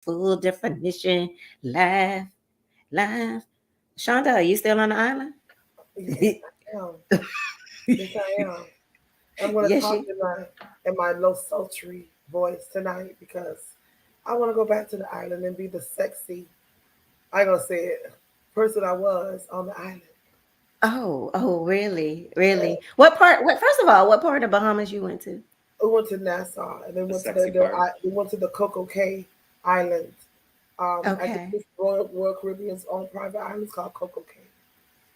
full definition, live, live. Shonda, are you still on the island? Yes, I am. Yes, I am. I'm going to Yes, talk she. in my low sultry voice tonight because I want to go back to the island and be the sexy, I gonna say it, person I was on the island. Oh, really, really. What part? What? First of all, what part of Bahamas you went to? We went to Nassau and then The sexy part. we went to the Coco Cay Island. I think Okay. it's Royal Caribbean's own private island. It's called Coco Cay.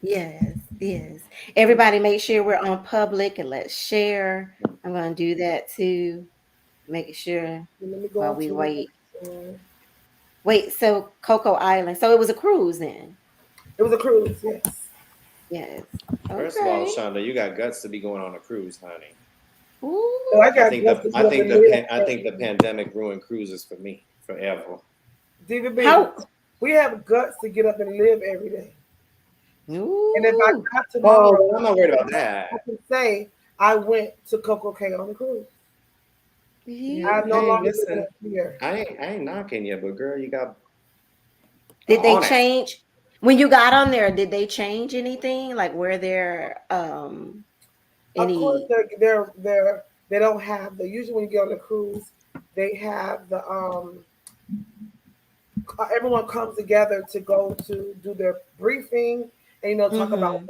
Yes, yes. Everybody, make sure we're on public and let's share. I'm gonna do that too. Make sure Let me go while we into it. wait. Wait. So Coco Island. So it was a cruise then. It was a cruise, yes. Yes. First of all, Okay. Shonda, you got guts to be going on a cruise, honey. So I Ooh. got guts to get up and live. I think the pandemic ruined cruises for me forever. DVB, How? we have guts to get up and live every day. And if I Ooh. got Well, tomorrow, I'm not worried about that. I can say I went to Coco Cay on a cruise. You, I'm no hey, longer living listen, in fear. I ain't knocking you, but girl, you got Did they on it. change when you got on there? Did they change anything? Like were there Of course, any? they don't have the usually when you get on a cruise, they have the everyone comes together to go to do their briefing and talk about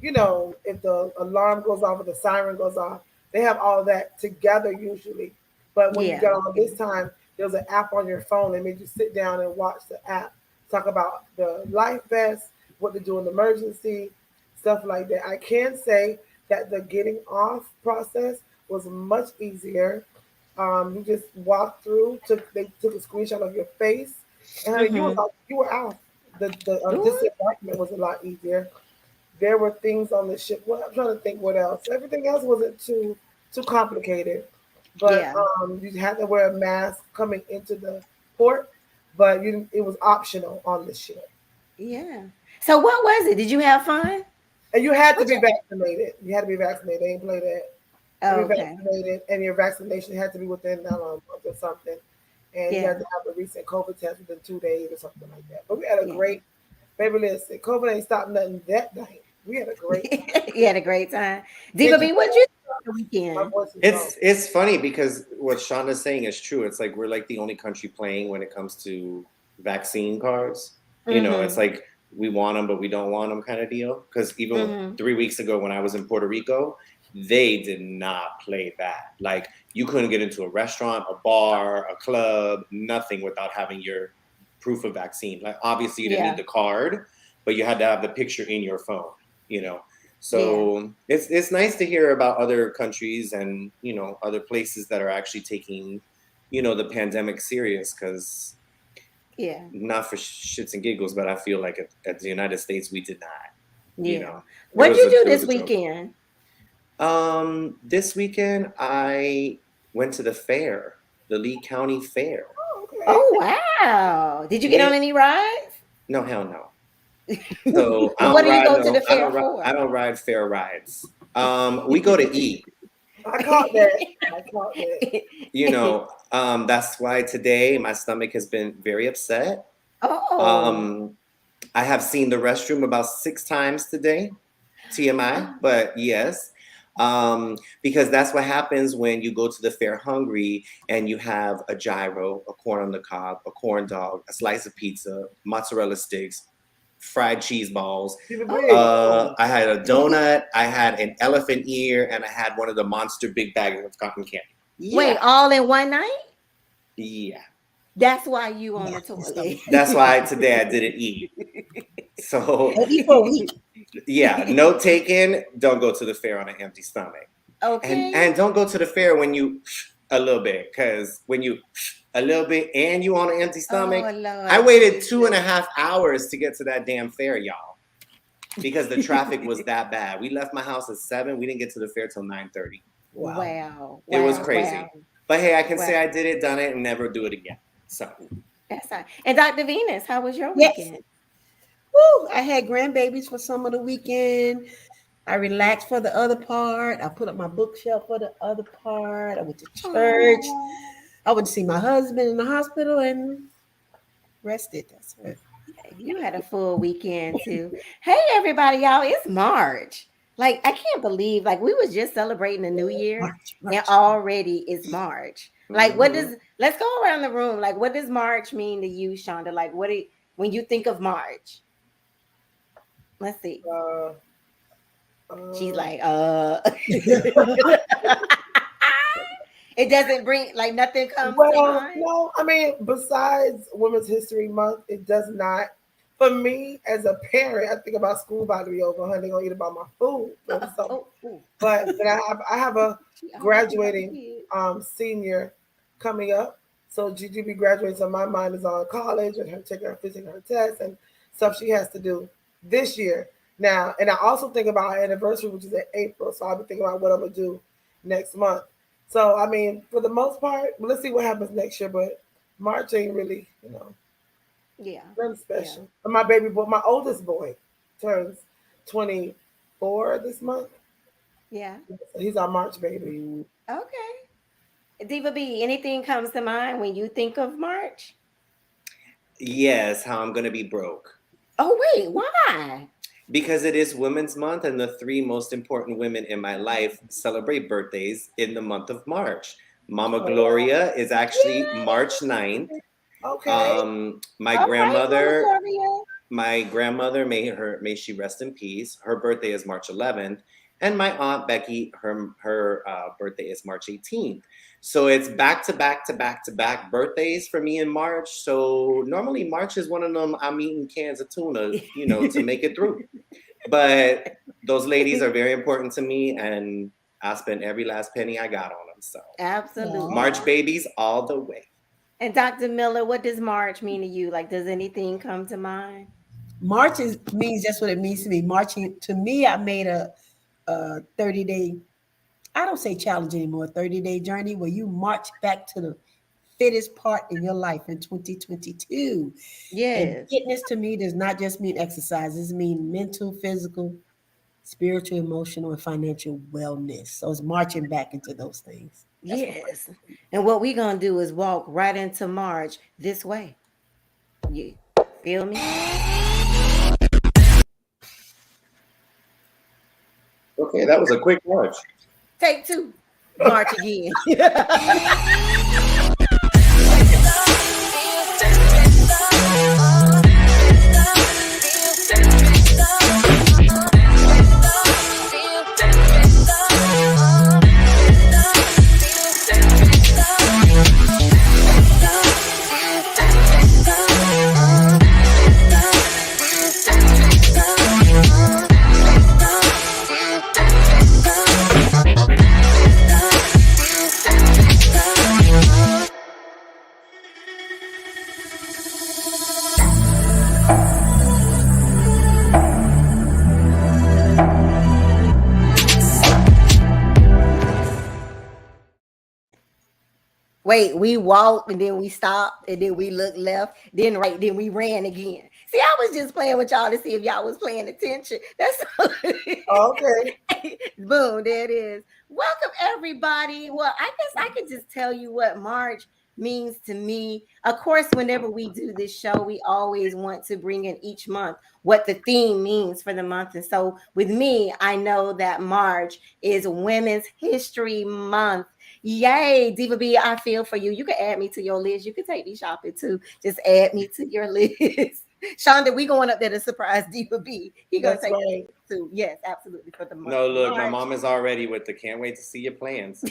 Mm-hmm. if the alarm goes off or the siren goes off, they have all of that together usually. But when you Yeah. got on this time, there's an app on your phone that made you sit down and watch the app talk about the life vest, what to do in emergency, stuff like that. I can say that the getting off process was much easier. You just walked through, they took a screenshot of your face, and honey, Mm-hmm. you were out. The Ooh. disembarkment was a lot easier. There were things on the ship. Well, I'm trying to think what else. Everything else wasn't too complicated, but Yeah. you had to wear a mask coming into the port, but you didn't, it was optional on the ship, Yeah. So what was it? Did you have fun? and you had to What be you? vaccinated. You had to be vaccinated. They didn't play that. To Oh, be okay. vaccinated, and your vaccination had to be within a month or something, and you had Yeah. to have a recent COVID test within 2 days or something like that. But we had a Yeah. great, baby. Listen, COVID ain't stopped nothing that night. We had a great time. You had a great time. Diva It B, just what'd you do on the my weekend? voice is gone. It's funny because what Shonda's saying is true. It's like we're like the only country playing when it comes to vaccine cards. You know, it's Mm-hmm. like we want them, but we don't want them kind of deal. Because even Mm-hmm. 3 weeks ago when I was in Puerto Rico, they did not play that. Like you couldn't get into a restaurant, a bar, a club, nothing without having your proof of vaccine. Like obviously you didn't need Yeah. the card, but you had to have the picture in your phone. You know, Yeah. so it's nice to hear about other countries and other places that are actually taking the pandemic serious because Yeah. not for shits and giggles, but I feel like at the United States we did not. You Yeah. know, What'd you do it was this a joke. weekend? This weekend I went to the fair, the Lee County Fair. Oh, okay. Oh wow. Did you get Yeah, on any rides? no, hell no. So I What don't do you ride go to no, the fair for? I don't ride fair rides. We go to eat. I caught that. I caught that. That's why today my stomach has been very upset. Oh. Um, I have seen the restroom about 6 times today, TMI, Oh. but yes. Because that's what happens when you go to the fair hungry and you have a gyro, a corn on the cob, a corn dog, a slice of pizza, mozzarella sticks, fried cheese balls. Keep it big. I had a donut, I had an elephant ear, and I had one of the monster big bags of cotton candy. Wait, Yeah. all in one night? Yeah. That's why you on the Nasty toilet. stomach. That's why today I didn't eat. So Don't eat for a week. yeah, note taken. Don't go to the fair on an empty stomach, Okay. and don't go to the fair when you a little bit, because when you a little bit and you on an empty stomach, Oh I Lord waited two and Jesus. a half hours to get to that damn fair, y'all, because the traffic was that bad. We left my house at 7. We didn't get to the fair till 9:30. Wow. Wow. It was Wow. crazy. Wow. But hey, I can Wow. say I did it, done it, and never do it again. So That's fine. And Dr. Venus, how was your Yes. weekend? Woo. I had grandbabies for some of the weekend. I relaxed for the other part. I put up my bookshelf for the other part. I went to church. Oh. I went to see my husband in the hospital, and rested. That's it. You had a full weekend too. Hey everybody, y'all, it's March. Like I can't believe like we was just celebrating the new year March, and March. already it's March. Like what Hmm. does let's go around the room. Like what does March mean to you, Shonda? Like when you think of March? Let's see. Uh, She's um, like, it doesn't bring like nothing comes to well, mind. no, I mean, besides Women's History Month, it does not. For me, as a parent, I think about school about to be over, honey, gonna eat about my food for the summer. Oh, But then I have a she already got the graduating kid. senior coming up. So Gigi be graduating, so my mind is on college and her taking her tests and stuff she has to do this year. Now, and I also think about our anniversary, which is in April. So I'll be thinking about what I'm gonna do next month. So I mean, for the most part, let's see what happens next year. But March ain't really, Yeah, nothing yeah, special. And my baby boy, my oldest boy, turns 24 this month. yeah. He's our March baby. Okay. Diva B, anything comes to mind when you think of March? Yes, how I'm gonna be broke. Oh wait, why? Because it is Women's Month, and the three most important women in my life celebrate birthdays in the month of March. Mama Oh, Gloria is actually March Yay! 9th. okay. My All right, Mama grandmother, Gloria. may she rest in peace. Her birthday is March 11th, and my aunt Becky, her birthday is March 18th. So it's back to back to back to back birthdays for me in March. So normally March is one of them I'm eating cans of tuna, to make it through. But those ladies are very important to me, and I spent every last penny I got on them. So Absolutely. March Aw. babies all the way. And Dr. Miller, what does March mean to you? Like, does anything come to mind? March means just what it means to me. Marching to me, I made a 30-day, I don't say challenge anymore, 30-day journey where you march back to the fittest part in your life in 2022. And Yes. fitness to me does not just mean exercise, it means mental, physical, spiritual, emotional, and financial wellness. So it's marching back into those things. That's what March Yes. And what we're gonna do is walk right into March this way. You feel me? Okay, that was a quick March. Take two. March again. Wait, we walked and then we stopped and then we looked left, then right, then we ran again. See, I was just playing with y'all to see if y'all was paying attention. That's Okay. boom, there it is. Welcome everybody. Well, I guess I could just tell you what March means to me. Of course, whenever we do this show, we always want to bring in each month what the theme means for the month. And so with me, I know that March is Women's History Month. Yay, Diva B, I feel for you. You can add me to your list. You can take me shopping too. Just add me to your list. Shonda, we going up there to surprise Diva B. He gonna That's take right. us too. Yes, absolutely for the month No, of look, my March. mom is already with the can't wait to see your plans.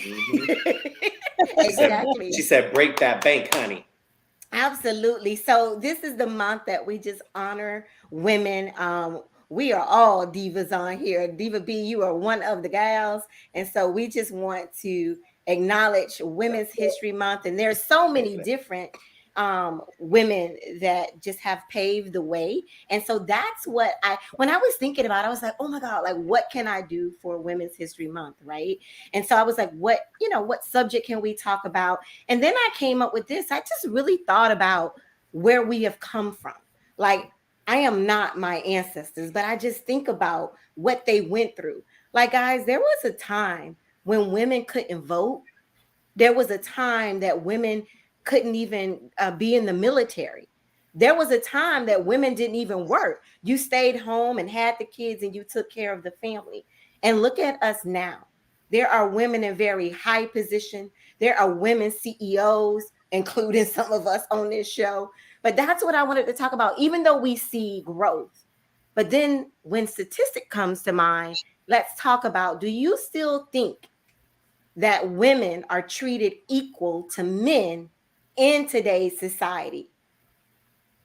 She said, Exactly. she said, break that bank, honey. Absolutely. So this is the month that we just honor women. We are all divas on here. Diva B, you are one of the gals, and so we just want to acknowledge Women's History Month. And there's so many different women that just have paved the way. And so that's what when I was thinking about it, I was like, oh my God, like what can I do for Women's History Month, right? And so I was like, what subject can we talk about? And then I came up with this. I just really thought about where we have come from. Like, I am not my ancestors, but I just think about what they went through. Like, guys, there was a time when women couldn't vote. There was a time that women couldn't even be in the military. There was a time that women didn't even work. You stayed home and had the kids and you took care of the family. And look at us now. There are women in very high position. There are women CEOs, including some of us on this show. But that's what I wanted to talk about, even though we see growth. But then when statistic comes to mind, let's talk about, do you still think that women are treated equal to men in today's society?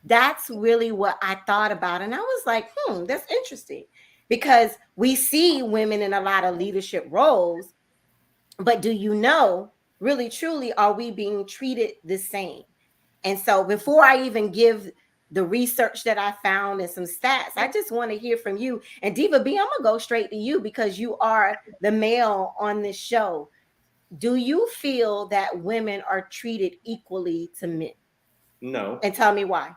That's really what I thought about. And I was like, that's interesting, because we see women in a lot of leadership roles, but do you know, really, truly, are we being treated the same? And so before I even give the research that I found and some stats, I just want to hear from you. And Diva B, I'm going to go straight to you because you are the male on this show. Do you feel that women are treated equally to men? No. And tell me why.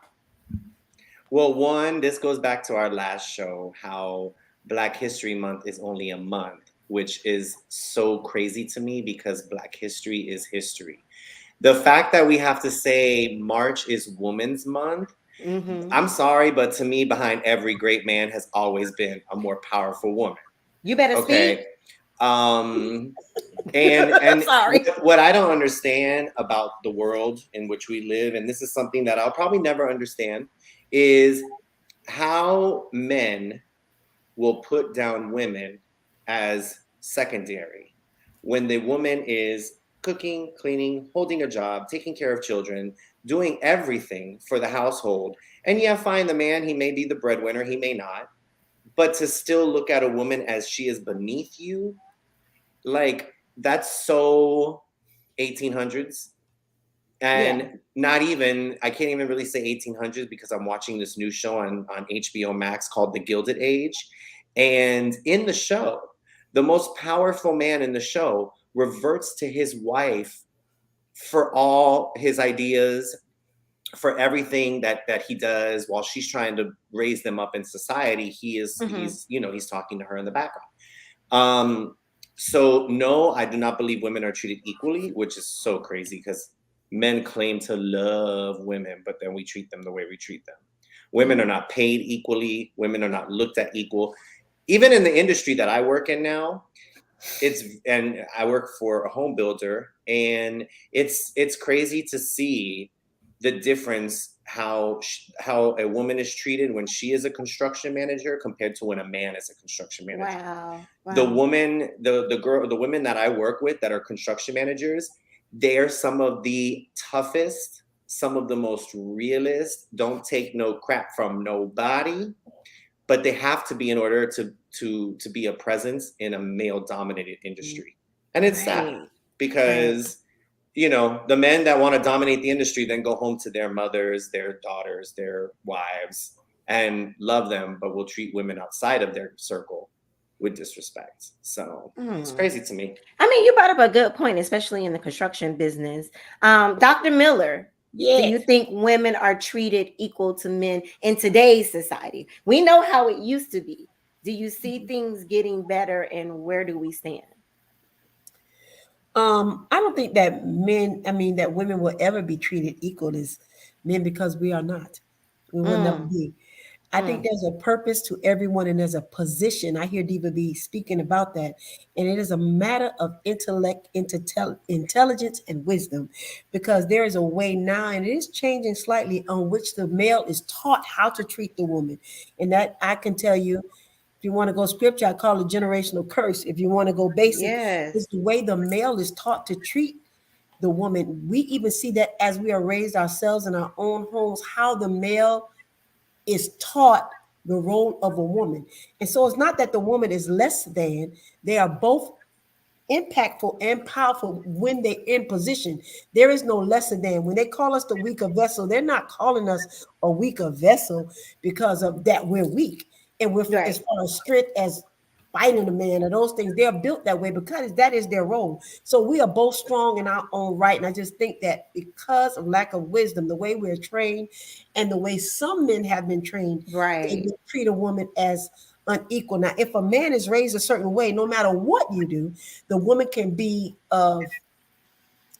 Well, one, this goes back to our last show, how Black History Month is only a month, which is so crazy to me because Black history is history. The fact that we have to say March is Women's Month, Mm-hmm. I'm sorry, but to me, behind every great man has always been a more powerful woman. You better speak. Okay. Um, and Sorry. what I don't understand about the world in which we live, and this is something that I'll probably never understand, is how men will put down women as secondary when the woman is cooking, cleaning, holding a job, taking care of children, doing everything for the household. And yeah, fine, the man, he may be the breadwinner, he may not, but to still look at a woman as she is beneath you, like that's so 1800s. Yeah. And not even, I can't even really say 1800s because I'm watching this new show on HBO Max called The Gilded Age. And in the show, the most powerful man in the show reverts to his wife for all his ideas, for everything that he does while she's trying to raise them up in society. Mm-hmm. He's talking to her in the background. Um, so no, I do not believe women are treated equally, which is so crazy because men claim to love women, but then we treat them the way we treat them. Women are not paid equally. Women are not looked at equal. Even in the industry that I work in now, and I work for a home builder, and it's crazy to see the difference how a woman is treated when she is a construction manager compared to when a man is a construction manager. Wow. The Wow. woman, the women that I work with that are construction managers, they're some of the toughest, some of the most realist, don't take no crap from nobody, but they have to be in order to be a presence in a male dominated industry. And it's sad Right. Right. because the men that want to dominate the industry then go home to their mothers, their daughters, their wives, and love them, but will treat women outside of their circle with disrespect. So it's Mm. crazy to me. I mean, you brought up a good point, especially in the construction business. Dr. Miller, do you Yes. think women are treated equal to men in today's society? We know how it used to be. Do you see things getting better, and where do we stand? I don't think that that women will ever be treated equal as men because we are not. We will never Mm, be. I think mm. there's a purpose to everyone and there's a position. I hear Diva B speaking about that. And it is a matter of intellect, intelligence, and wisdom because there is a way now, and it is changing slightly, on which the male is taught how to treat the woman. And that I can tell you, if you want to go scripture, I call it generational curse. If you want to go basic, it's Yes. the way the male is taught to treat the woman. We even see that as we are raised ourselves in our own homes, how the male is taught the role of a woman. And so it's not that the woman is less than, they are both impactful and powerful when they're in position. There is no lesser than. When they call us the weaker vessel, they're not calling us a weaker vessel because of that we're weak. And with as Right. far as strength as fighting a man or those things, they're built that way because that is their role. So we are both strong in our own right. And I just think that because of lack of wisdom, the way we're trained and the way some men have been trained, they Right. will treat a woman as unequal. Now, if a man is raised a certain way, no matter what you do, the woman can be of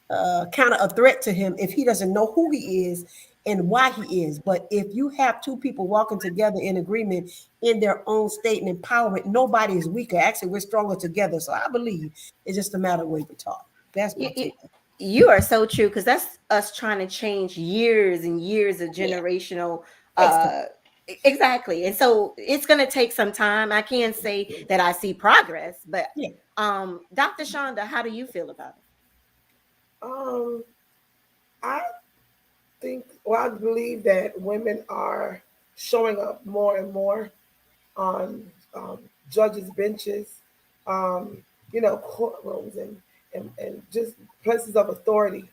kind of a threat to him if he doesn't know who he is and why he is. But if you have two people walking together in agreement in their own state and empowerment, nobody is weaker. Actually, we're stronger together. So I believe it's just a matter of way we talk. That's You, my you, take. you are so true, because that's us trying to change years and years of Yeah, generational takes time. uh exactly. And so it's going to take some time. I can't say that I see progress, but Yeah, Dr. Shonda, how do you feel about Um, I well, I believe that women are showing up more and more on judges' benches, um, courtrooms and just places of authority. it?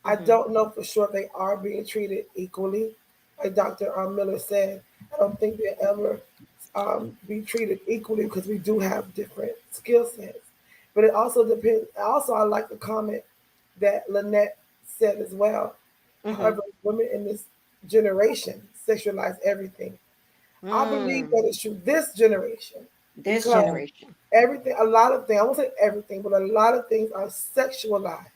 I don't know for sure if they are being treated equally. Like Dr. Miller said, I don't think they ever be treated equally because we do have different skill sets. But it also depends. Also, I like the comment that Lynette said as well. Mm-hmm. However, women in this generation sexualize everything. I believe that Mm, it's true this generation this because yeah, generation. everything, a lot of things, I won't say everything, but a lot of things are sexualized.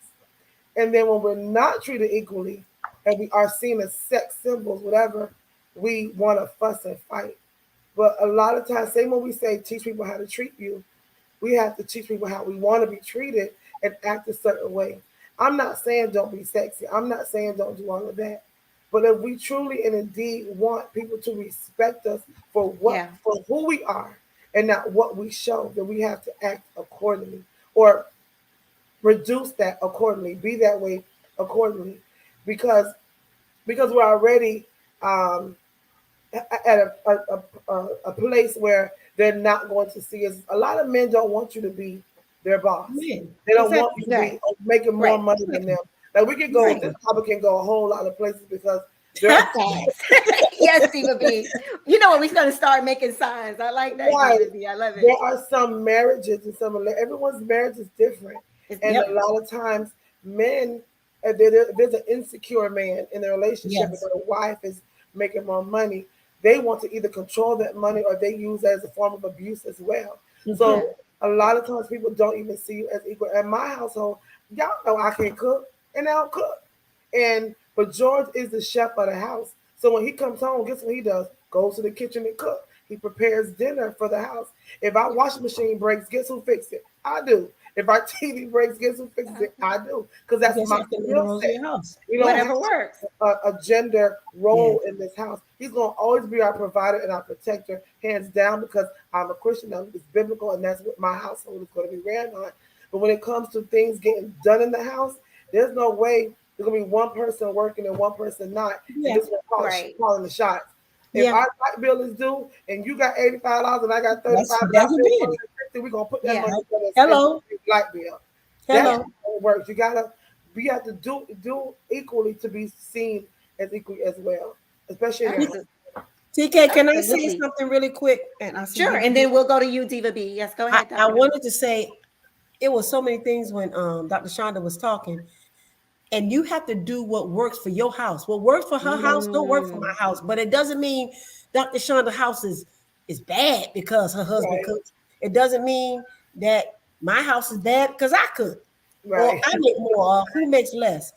And then when we're not treated equally and we are seen as sex symbols, whatever, we want to fuss and fight. But a lot of times, same when we say teach people how to treat you, we have to teach people how we want to be treated and act a certain way. I'm not saying don't be sexy. I'm not saying don't do all of that. But if we truly and indeed want people to respect us Yeah. for who we are and not what we show, then we have to act accordingly or reduce that accordingly, be that way accordingly, because we're already um, at a place where they're not going to see us. A lot of men don't want you to be their boss. yeah, They don't want you exactly. to be Right. making more Right. money than them. Like we could go, Right. this topic can go a whole lot of places because there are Facts. Yes, Diva B. You know what? We're going to start making signs. I like that, right, Diva B. I love it. there are some marriages and everyone's marriage is different, It's and a different. Yep. lot of times men, there's an insecure man in the relationship, and Yes. the wife is making more money. They want to either control that money or they use that as a form of abuse as well. Mhm. Yeah. So a Yeah. lot of times people don't even see you as equal. In my household, y'all know I can cook and I don't cook. But George is the chef of the house. So when he comes home, guess what he does? Goes to the kitchen and cook. He prepares dinner for the house. If our washing machine breaks, guess who fixes it? I do. If our TV breaks, guess who fixes it? I do. Because You that's just my have to know the skill rules of set. your house. We don't have Whatever works. a gender Yeah. role in this house. He's going to always be our provider and our protector, hands down, because I'm a Christian. It's biblical, and that's what my household is going to be ran on. But when it comes to things getting done in the house, there's no way there's going to be one person working and one person not, and Yeah. this one Right. calling the shots. If Yeah. our light bill is due and you got $85 and I got 35 That's and I feel it. 150, we're gonna put that Yeah. money together and spend Hello. the light bill. That's Yeah. Hello. how it works. We have to do equally to be seen as equally as well, especially in your house. Absolutely. TK, can I say Absolutely. something really quick? And I see Sure. Diva And B. then we'll go to you, Diva B. Yes, go ahead, I Dr. Miller. wanted to say it was so many things when Dr. Shonda was talking, and you have to do what works for your house. What works for her house don't work for my Mm, house. But it doesn't mean Dr. Shonda's house is bad because her husband Right, cooks. It doesn't mean that my house is bad because I cook or right. I make more or who makes less.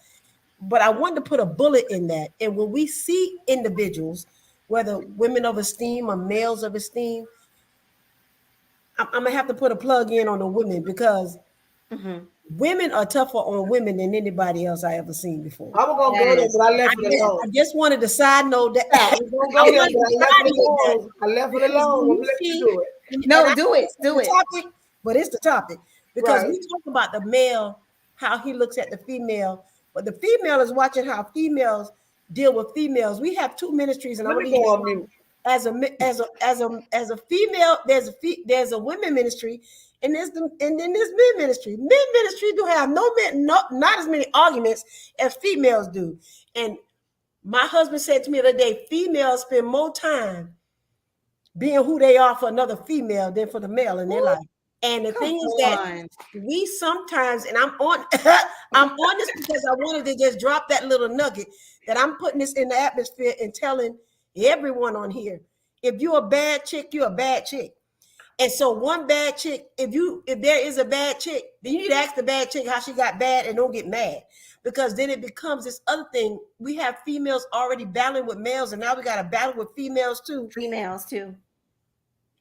But I wanted to put a bullet in that. And when we see individuals, whether women of esteem or males of esteem, I'm gonna have to put a plug in on the women because mm-hmm. women are tougher on women than anybody else I ever seen before. I was gonna go there, Yes. but I left I it just, alone. I just wanted to side note that Yeah, I was gonna I go there, wanted but to I left it validate that alone. I left it because alone. when I'm you gonna let you see, do it. and No, I do know it. this is Do the it. topic, but it's the topic because Right. we talk about the male, how he looks at the female, but the female is watching how females deal with females. We have two ministries, and I'm Let gonna me leave go this on mute. as a female. There's a women ministry, and then there's men ministry. Men ministry do have no men, not as many arguments as females do, and my husband said to me the other day, females spend more time being who they are for another female than for the male in their Ooh, life. And the come thing is that on. we sometimes, and I'm on I'm on this because I wanted to just drop that little nugget that I'm putting this in the atmosphere and telling everyone on here, if you're a bad chick, you're a bad chick. And so one bad chick, if there is a bad chick, then you need to ask the bad chick how she got bad and don't get mad. Because then it becomes this other thing. We have females already battling with males, and now we got to battle with females too. Females too.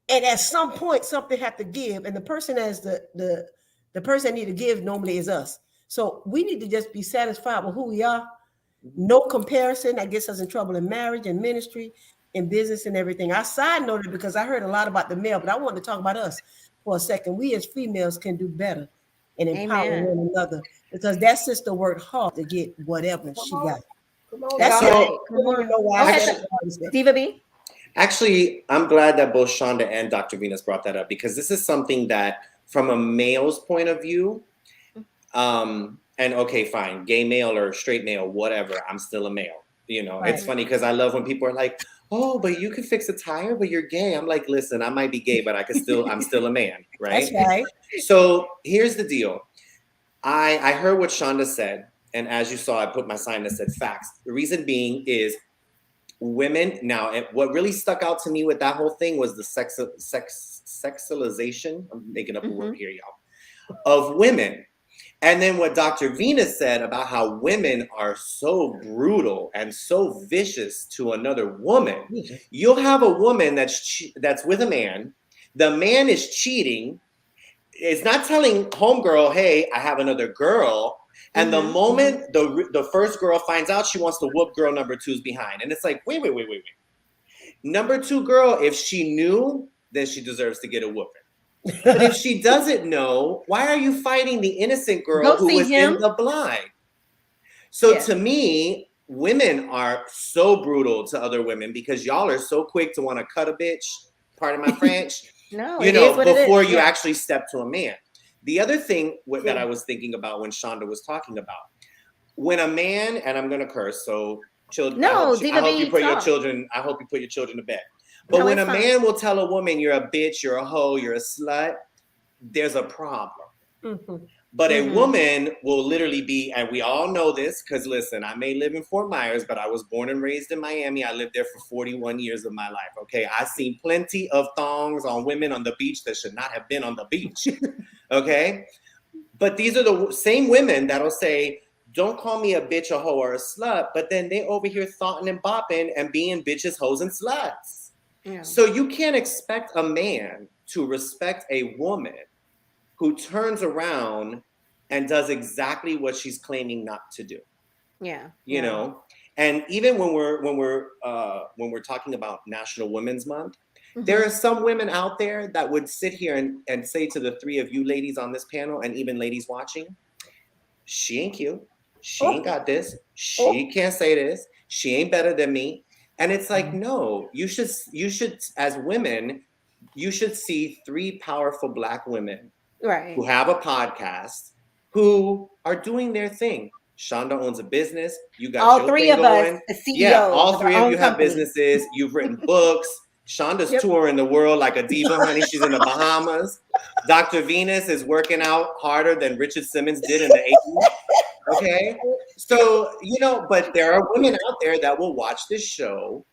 And at some point, something have to give. And the person as the person that need to give normally is us. So we need to just be satisfied with who we are. No comparison that gets us in trouble in marriage and ministry and business and everything. I side noted because I heard a lot about the male, but I wanted to talk about us for a second. We as females can do better and empower Amen. one another because that sister worked hard to get whatever Come she on. got. Come on That's now. it. All I right. So Come don't even on. know why Go I ahead, said that. Diva B. actually, I'm glad that both Shonda and Dr. Venus brought that up because this is something that, from a male's point of view, and okay, fine, gay male or straight male, whatever, I'm still a male. You know, Right. it's funny because I love when people are like, "Oh, but you can fix a tire, but you're gay." I'm like, listen, I might be gay, but I'm still a man, That's right? right. So here's the deal. I heard what Shonda said, and as you saw, I put my sign that said facts. The reason being is women now. What really stuck out to me with that whole thing was the sexualization. I'm making up a word here, y'all, of women. And then what Dr. Venus said about how women are so brutal and so vicious to another woman. You'll have a woman that's with a man. The man is cheating. It's not telling homegirl, "Hey, I have another girl." And the moment the first girl finds out, she wants to whoop girl number two's behind. And it's like, wait. Number two girl, if she knew, then she deserves to get a whooping. But if she doesn't know, why are you fighting the innocent girl Go who see was in him. the blind? So Yeah. to me, women are so brutal to other women because y'all are so quick to want to cut a bitch, pardon my French, No, you it is know, what it before is. you Yeah. actually step to a man. The other thing that I was thinking about when Shonda was talking about, when a man, and I'm gonna curse, so children, No, I Diva hope you B, put your talk. children, I hope you put your children to bed. But No, when it's a fine. man will tell a woman, "You're a bitch, you're a hoe, you're a slut," there's a problem. But a woman will literally be, and we all know this because listen, I may live in Fort Myers, but I was born and raised in Miami. I lived there for 41 years of my life. Okay. I've seen plenty of thongs on women on the beach that should not have been on the beach. Okay. But these are the same women that'll say, "Don't call me a bitch, a hoe, or a slut." But then they over here thoughting and bopping and being bitches, hoes, and sluts. Yeah. So you can't expect a man to respect a woman who turns around and does exactly what she's claiming not to do. Yeah. You know, and even when we're talking about National Women's Month, there are some women out there that would sit here and say to the three of you ladies on this panel, and even ladies watching, "She ain't cute. She ain't got this. She can't say this. She ain't better than me." And it's like, no, you should, as women, you should see three powerful Black women Right. who have a podcast, who are doing their thing. Shonda owns a business. You got All your three thing of us, going. the Yeah, CEOs all of our three of own you have company. businesses. You've written books. Shonda's touring the world like a diva, honey. She's in the Bahamas. Dr. Venus is working out harder than Richard Simmons did in the 80s. Okay. So, you know, but there are women out there that will watch this show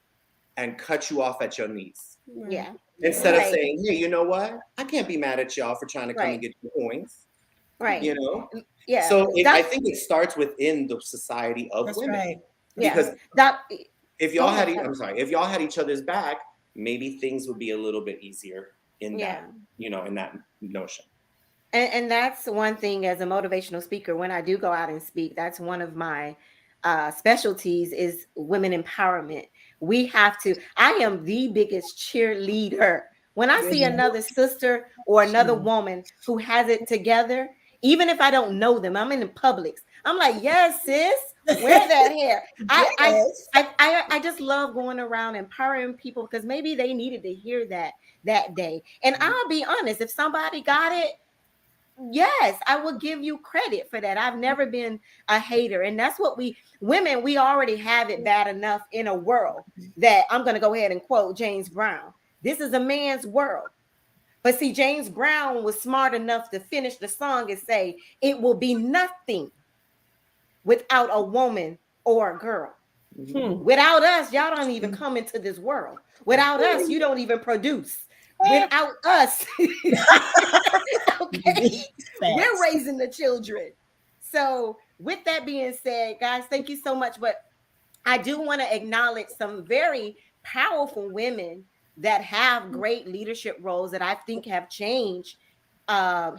and cut you off at your knees. Yeah. Instead of Right. saying, "Hey, you know what? I can't be mad at y'all for trying to come and Right. get your coins." Right. You know? Yeah. So I Doc, think it starts within the society of That's women. right. yeah. Because Doc, if go y'all ahead. I'm sorry, if y'all had each other's back, maybe things would be a little bit easier in Yeah. that, you know, in that notion. And that's one thing as a motivational speaker, when I do go out and speak, that's one of my specialties is women empowerment. We have to, I am the biggest cheerleader. When I see another sister or another woman who has it together, even if I don't know them, I'm in the Publix. I'm like, yes, sis, wear that hair. Yes. I just love going around empowering people because maybe they needed to hear that day. And I'll be honest, if somebody got it, yes, I will give you credit for that. I've never been a hater. And that's what women, we already have it bad enough in a world that I'm going to go ahead and quote James Brown. This is a man's world. But see, James Brown was smart enough to finish the song and say, it will be nothing without a woman or a girl. Without us, y'all don't even come into this world. Without us, you don't even produce. without us. Okay, we're Facts. raising the children. So, with that being said, guys, thank you so much. But I do want to acknowledge some very powerful women that have great leadership roles that I think have changed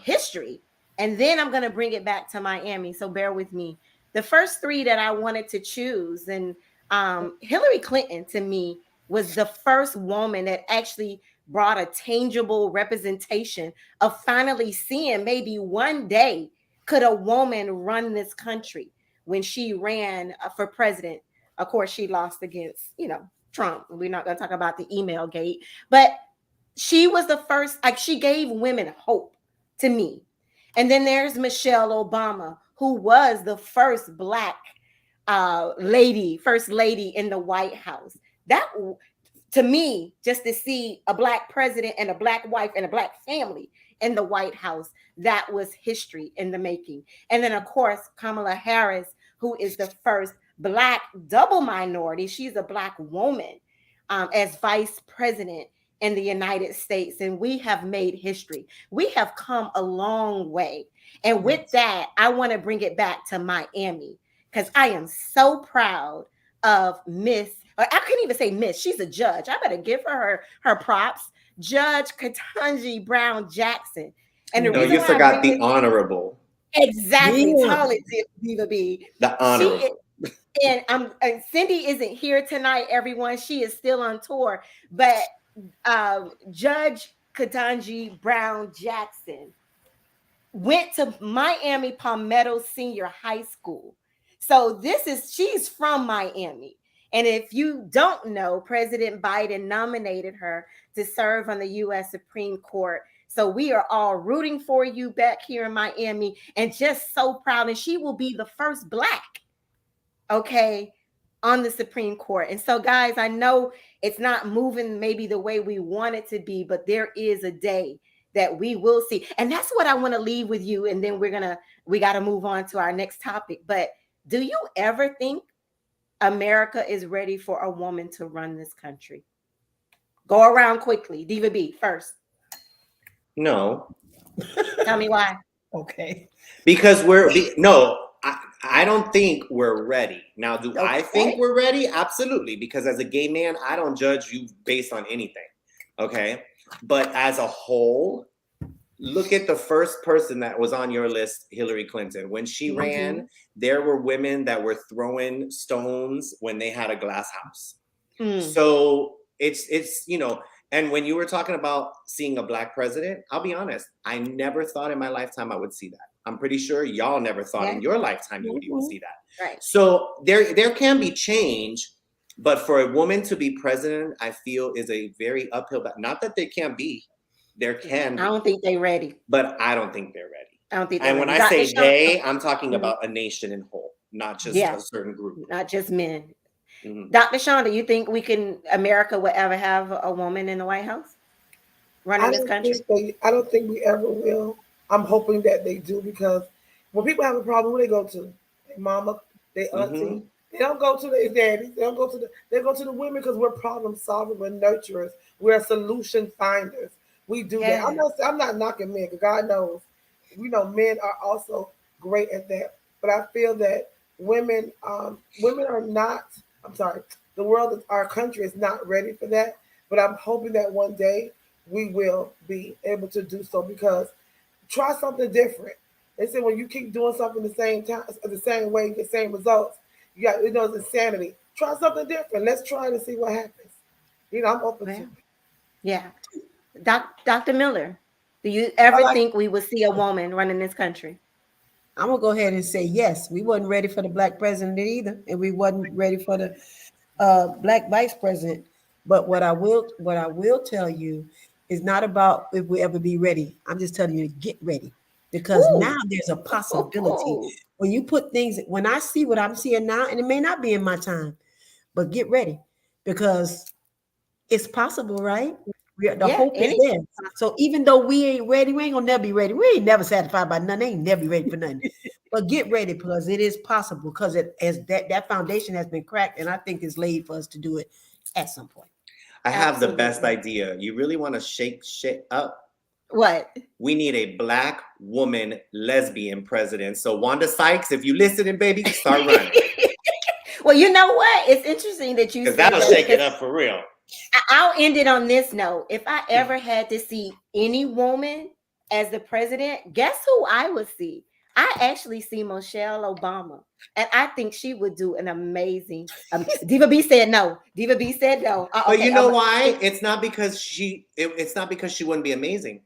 history. And then I'm going to bring it back to Miami. So bear with me. The first three that I wanted to choose, and Hillary Clinton to me was the first woman that actually brought a tangible representation of finally seeing maybe one day could a woman run this country. When she ran for president, of course, she lost against, Trump. We're not going to talk about the email gate, but she was the first, like, she gave women hope to me. And then there's Michelle Obama, who was the first black first lady in the White House. That, to me, just to see a black president and a black wife and a black family in the White House, that was history in the making. And then, of course, Kamala Harris, who is the first black double minority. She's a black woman as vice president in the United States. And we have made history. We have come a long way. And with that, I want to bring it back to Miami because I am so proud of Miss, or I couldn't even say Miss, she's a judge. I better give her props. Judge Ketanji Brown Jackson. And the No, reason you why I forgot bring the this honorable. exactly, Yeah. tall it Diva B. The She honorable. and Cindy isn't here tonight, everyone. She is still on tour. But Judge Ketanji Brown Jackson went to Miami Palmetto Senior High School. So she's from Miami. And if you don't know, President Biden nominated her to serve on the U.S. Supreme Court. So we are all rooting for you back here in Miami and just so proud. And she will be the first black, okay, on the Supreme Court. And so, guys, I know it's not moving maybe the way we want it to be, but there is a day that we will see. And that's what I want to leave with you. And then we got to move on to our next topic. But do you ever think America is ready for a woman to run this country? Go around quickly. Diva B first. No, Tell me why. Okay. because I don't think we're ready. Now, do I think Okay. we're ready? Absolutely. Because as a gay man, I don't judge you based on anything. Okay. But as a whole, look at the first person that was on your list, Hillary Clinton. When she ran, there were women that were throwing stones when they had a glass house. So it's and when you were talking about seeing a black president, I'll be honest, I never thought in my lifetime I would see that. I'm pretty sure y'all never thought in your lifetime you would even see that. Right. So there can be change, but for a woman to be president, I feel is a very uphill battle. Not that they can't be, there can be. I don't think they're ready. But I don't think they're ready. I don't think. And when I say they, I'm talking about a nation in whole, not just a certain group. Not just men. Mm-hmm. Dr. Shonda, do you think America will ever have a woman in the White House running this country? I don't think we ever will. I'm hoping that they do because when people have a problem, who they go to? Their mama, their auntie. They don't go to their daddy. They don't go to they go to the women because we're problem solvers, we're nurturers, we're solution finders. We do that. I'm not knocking men because God knows, men are also great at that. But I feel that women are not. I'm sorry. The world, our country is not ready for that. But I'm hoping that one day we will be able to do so because try something different. They say when you keep doing something the same time, the same way, you get the same results. It's insanity. Try something different. Let's try to see what happens. I'm open to it. Yeah. Dr. Miller, do you ever think we will see a woman running this country? I'm gonna go ahead and say yes. We wasn't ready for the black president either, and we wasn't ready for the black vice president. But what I will tell you is not about if we ever be ready. I'm just telling you to get ready because now there's a possibility when you put things. When I see what I'm seeing now, and it may not be in my time, but get ready because it's possible, right? The hope is there. So even though we ain't ready, we ain't gonna never be ready. We ain't never satisfied by nothing. Ain't never be ready for nothing. But get ready because it is possible because that foundation has been cracked, and I think it's laid for us to do it at some point. I have the best Absolutely. idea. You really want to shake shit up? What? We need a black woman lesbian president. So Wanda Sykes, if you listening, baby, start running. Well, you know what? It's interesting that you Because said that'll that shake it because up for real. I'll end it on this note. If I ever had to see any woman as the president, guess who I would see? I actually see Michelle Obama. And I think she would do an amazing. Diva B said no. Diva B said no. But Okay. you know why? It's not because it's not because she wouldn't be amazing.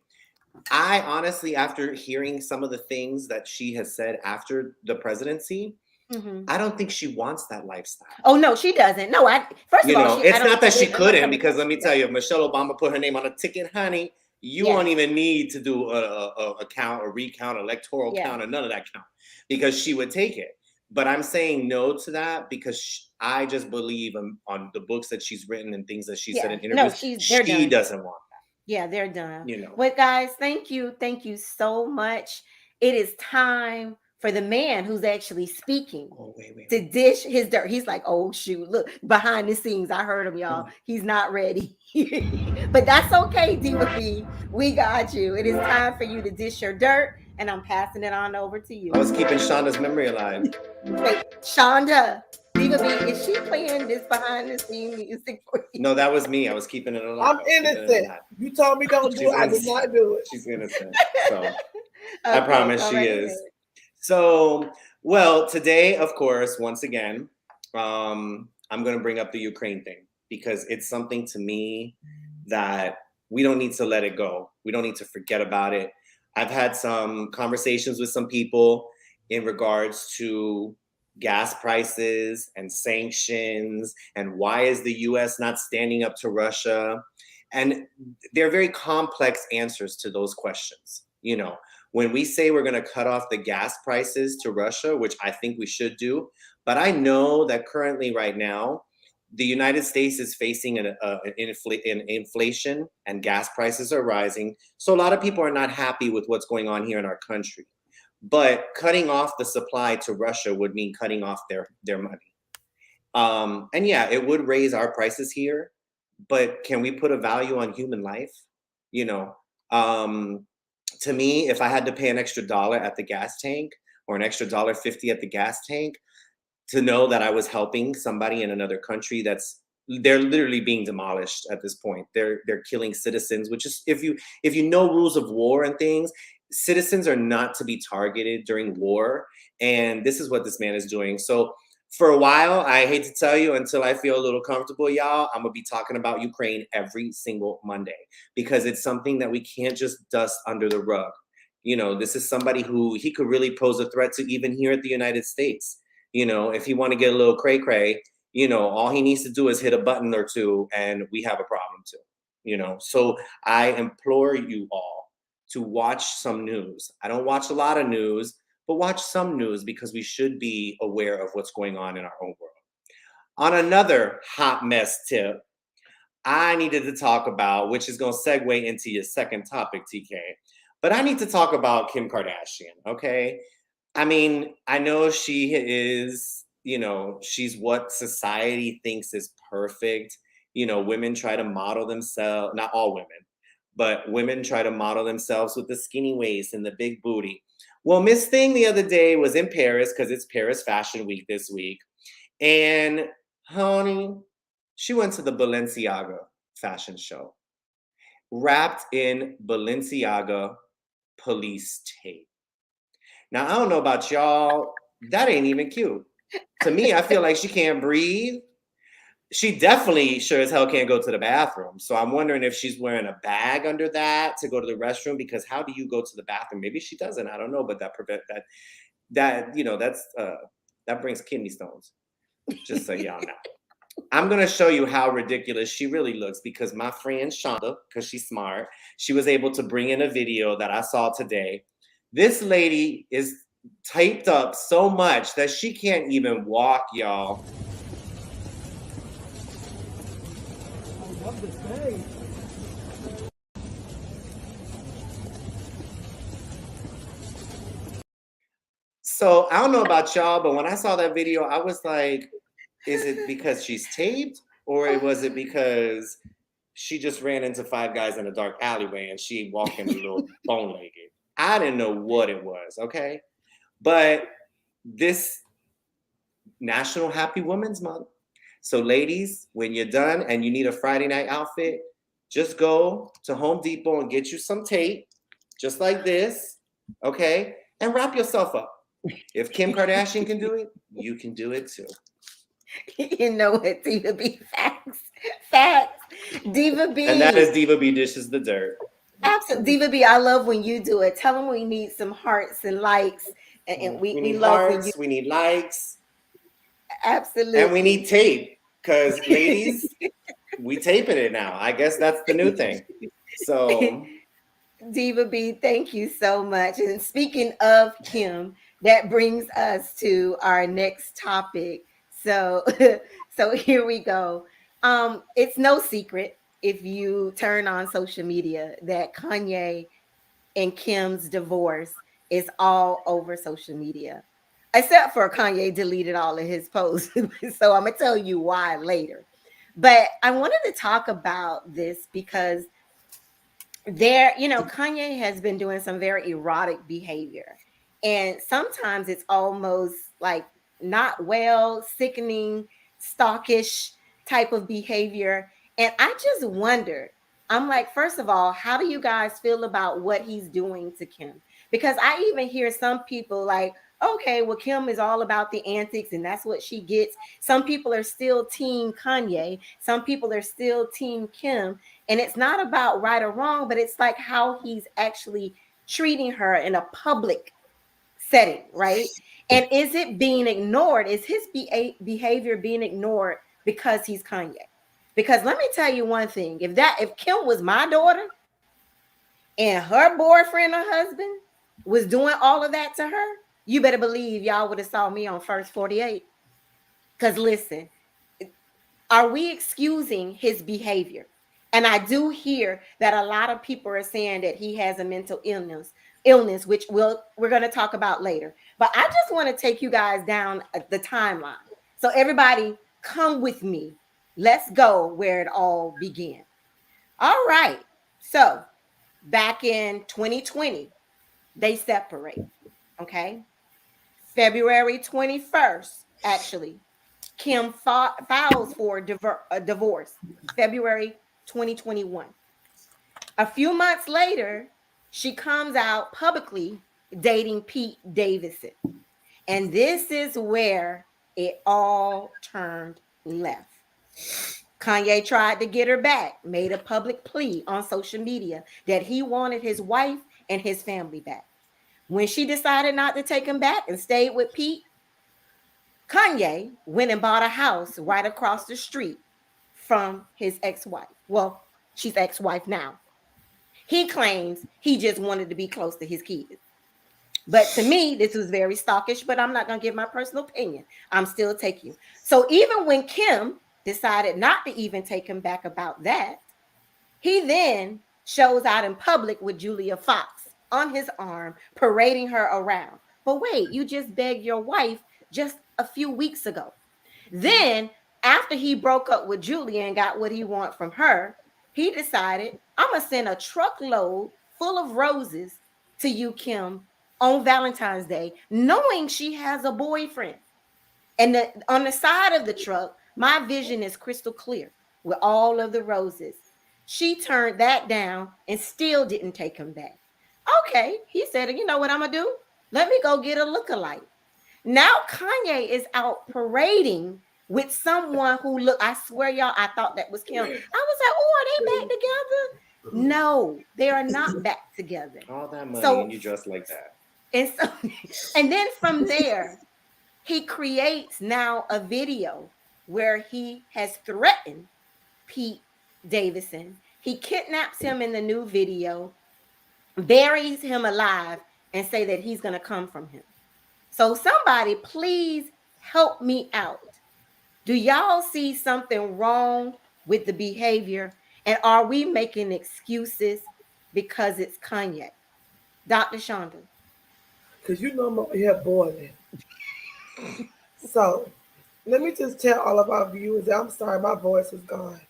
I honestly, after hearing some of the things that she has said after the presidency, Mhm. I don't think she wants that lifestyle. Oh no, she doesn't. No, I first of You all, know, she I it's don't not that she I'm not couldn't, coming because close let me to tell that. you, if Michelle Obama put her name on a ticket, honey, you Yes. won't even need to do a count, a recount, electoral Yeah. count, or none of that count, because she would take it. But I'm saying no to that because I just believe on the books that she's written and things that she said Yeah. in No, interviews. they're She done. doesn't want Yeah, they're done. that, you know. Well, guys, thank you. Thank you so much. It is time for the man who's actually speaking Oh, wait. to dish his dirt. He's like, oh, shoot. Look, behind the scenes, I heard him, y'all. He's not ready. But that's okay, Diva B. We got you. It is time for you to dish your dirt, and I'm passing it on over to you. I was keeping Shonda's memory alive. Wait, Shonda, Diva B, is she playing this behind the scene music for you? No, that was me. I was keeping it alive. I'm innocent. Alive. You told me don't do She's it. I did innocent. not do it. She's innocent. So I Okay, promise go she right is. ahead. So, well, today, of course, once again, I'm going to bring up the Ukraine thing because it's something to me that we don't need to let it go. We don't need to forget about it. I've had some conversations with some people in regards to gas prices and sanctions and why is the US not standing up to Russia? And they're very complex answers to those questions. You know, when we say we're going to cut off the gas prices to Russia, which I think we should do, but I know that currently, right now, the United States is facing an inflation and gas prices are rising. So a lot of people are not happy with what's going on here in our country. But cutting off the supply to Russia would mean cutting off their money. And yeah, it would raise our prices here, but can we put a value on human life? You know, um, to me, if I had to pay an extra dollar at the gas tank or an extra $1.50 at the gas tank to know that I was helping somebody in another country they're literally being demolished at this point. They're killing citizens, which is if you know rules of war and things, citizens are not to be targeted during war. And this is what this man is doing. So for a while, I hate to tell you, until I feel a little comfortable, y'all, I'm gonna be talking about Ukraine every single Monday because it's something that we can't just dust under the rug. You know, this is somebody who he could really pose a threat to even here at the United States. You know, if he want to get a little cray cray, you know, all he needs to do is hit a button or two and we have a problem too. You know, so I implore you all to watch some news. I don't watch a lot of news, but watch some news because we should be aware of what's going on in our own world. On another hot mess tip, I needed to talk about, which is going to segue into your second topic, TK, but I need to talk about Kim Kardashian, okay? I mean, I know she is, you know, she's what society thinks is perfect. You know, women try to model themselves, not all women, but women try to model themselves with the skinny waist and the big booty. Well, Miss Thing the other day was in Paris because it's Paris Fashion Week this week. And honey, she went to the Balenciaga fashion show wrapped in Balenciaga police tape. Now, I don't know about y'all, that ain't even cute. To me, I feel like she can't breathe. She definitely sure as hell can't go to the bathroom. So I'm wondering if she's wearing a bag under that to go to the restroom, because how do you go to the bathroom? Maybe she doesn't. I don't know, but that you know, that brings kidney stones. Just so y'all know. I'm gonna show you how ridiculous she really looks because my friend Shonda, because she's smart, she was able to bring in a video that I saw today. This lady is taped up so much that she can't even walk, y'all. I love this thing. So I don't know about y'all, but when I saw that video, I was like, is it because she's taped or was it because she just ran into five guys in a dark alleyway and she walking a little bone legged. I didn't know what it was, okay? But this National Happy Women's Month. So, ladies, when you're done and you need a Friday night outfit, just go to Home Depot and get you some tape, just like this, okay? And wrap yourself up. If Kim Kardashian can do it, you can do it too. You know what, Diva B? Facts. Facts. Diva B. And that is Diva B Dishes the Dirt. Absolutely. Diva B, I love when you do it. Tell them we need some hearts and likes. And We we need love when you. hearts, we need likes, Absolutely. and we need tape. Because, ladies, we taping it now. I guess that's the new thing. So, Diva B, thank you so much. And speaking of Kim, that brings us to our next topic. So, so here we go. It's no secret if you turn on social media that Kanye and Kim's divorce is all over social media, except for Kanye deleted all of his posts. So I'm gonna tell you why later. But I wanted to talk about this because Kanye has been doing some very erotic behavior. And sometimes it's almost like not well, sickening, stalkish type of behavior. And I just wondered, I'm like, first of all, how do you guys feel about what he's doing to Kim? Because I even hear some people like, okay, well, Kim is all about the antics and that's what she gets. Some people are still team Kanye, some people are still team Kim. And it's not about right or wrong, but it's like how he's actually treating her in a public setting, right? And is it being ignored? Is his behavior being ignored because he's Kanye? Because let me tell you one thing: if Kim was my daughter and her boyfriend or husband was doing all of that to her, you better believe y'all would have saw me on First 48. Because listen, are we excusing his behavior? And I do hear that a lot of people are saying that he has a mental illness, which we're going to talk about later. But I just want to take you guys down the timeline. So everybody come with me. Let's go where it all began. All right. So back in 2020, they separate. Okay. February 21st, actually, Kim files for a divorce, February 2021. A few months later, she comes out publicly dating Pete Davidson. And this is where it all turned left. Kanye tried to get her back, made a public plea on social media that he wanted his wife and his family back. When she decided not to take him back and stayed with Pete, Kanye went and bought a house right across the street from his ex-wife. Well, she's ex-wife now. He claims he just wanted to be close to his kids. But to me, this was very stalkish, but I'm not going to give my personal opinion. I'm still taking you. So even when Kim decided not to even take him back about that, he then shows out in public with Julia Fox on his arm, parading her around. But wait, you just begged your wife just a few weeks ago. Then, after he broke up with Julia and got what he wanted from her, he decided, I'm going to send a truckload full of roses to you, Kim, on Valentine's Day, knowing she has a boyfriend. And on the side of the truck, my vision is crystal clear with all of the roses. She turned that down and still didn't take him back. Okay, he said, you know what I'm going to do? Let me go get a lookalike. Now Kanye is out parading with someone who I swear y'all, I thought that was Kim. I was like, oh, are they back together? No, they are not back together. All that money and you dress like that. And so, and then from there, he creates now a video where he has threatened Pete Davidson. He kidnaps him in the new video, buries him alive, and say that he's going to come from him. So somebody please help me out. Do y'all see something wrong with the behavior? And are we making excuses because it's Kanye? Dr. Shonda. Because you know I'm over here boiling. So let me just tell all of our viewers that I'm sorry, my voice is gone.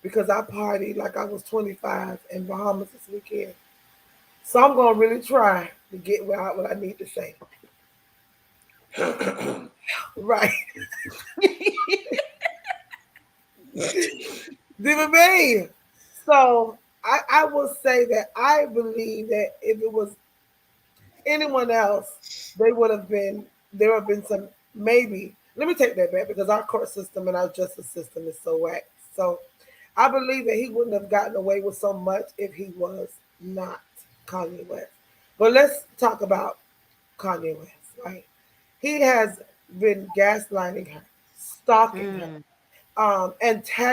because I partied like I was 25 in Bahamas this weekend. So I'm gonna really try to get what I need to say. Right. Diva B. So I will say that I believe that if it was anyone else, they would have been there have been some maybe. Let me take that back because our court system and our justice system is so whack. So I believe that he wouldn't have gotten away with so much if he was not Kanye West. But let's talk about Kanye West, right? He has been gaslighting her, stalking her, Mm.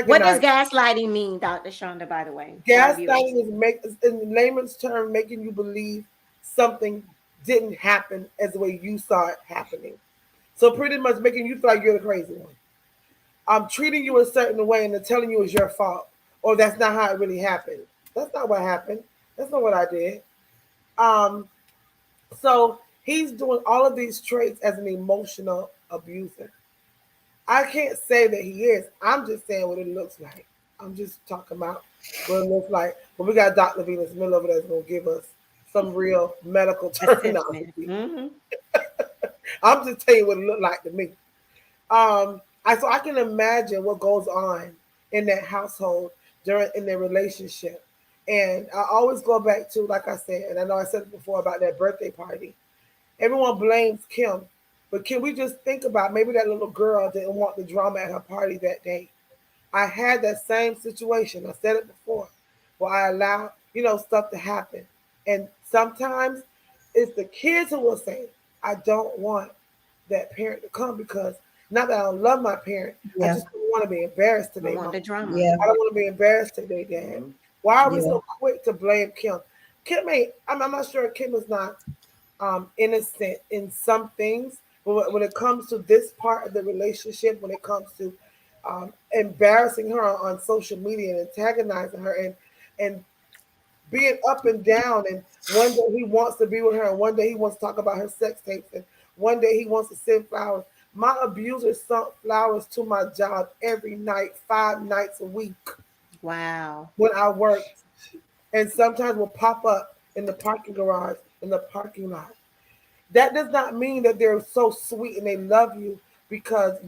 What does antagonizing. gaslighting mean, Dr. Shonda, by the way, for our viewers? Gaslighting is in layman's term, making you believe something didn't happen as the way you saw it happening. So pretty much making you feel like you're the crazy one. I'm treating you a certain way and then telling you it's your fault, or that's not how it really happened. That's not what happened. That's not what I did. Um, so he's doing all of these traits as an emotional abuser. I can't say that he is. I'm just saying what it looks like. I'm just talking about what it looks like. But we got Dr. Venus Miller over there that's gonna give us some real medical Assessment. terminology. Hmm. I'm just telling you what it looked like to me. So I can imagine what goes on in that household during in their relationship. And I always go back to, like I said, and I know I said it before about that birthday party. Everyone blames Kim, but can we just think about maybe that little girl didn't want the drama at her party that day? I had that same situation. I said it before, where I allow stuff to happen, and sometimes it's the kids who will say, "I don't want that parent to come because not that I don't love my parent, I Yeah, just don't want to be embarrassed I today, want mom. the drama. yeah, I don't want to be embarrassed today, dad." Mhm. Why are we yeah. so quick to blame Kim? Kim ain't. I'm not sure Kim is not innocent in some things, but when it comes to this part of the relationship, when it comes to embarrassing her on social media and antagonizing her and being up and down, and one day he wants to be with her, and one day he wants to talk about her sex tapes, and one day he wants to send flowers. My abuser sent flowers to my job every night, 5 nights a week Wow. when I worked, and sometimes will pop up in the parking garage, in the parking lot. That does not mean that they're so sweet and they love you because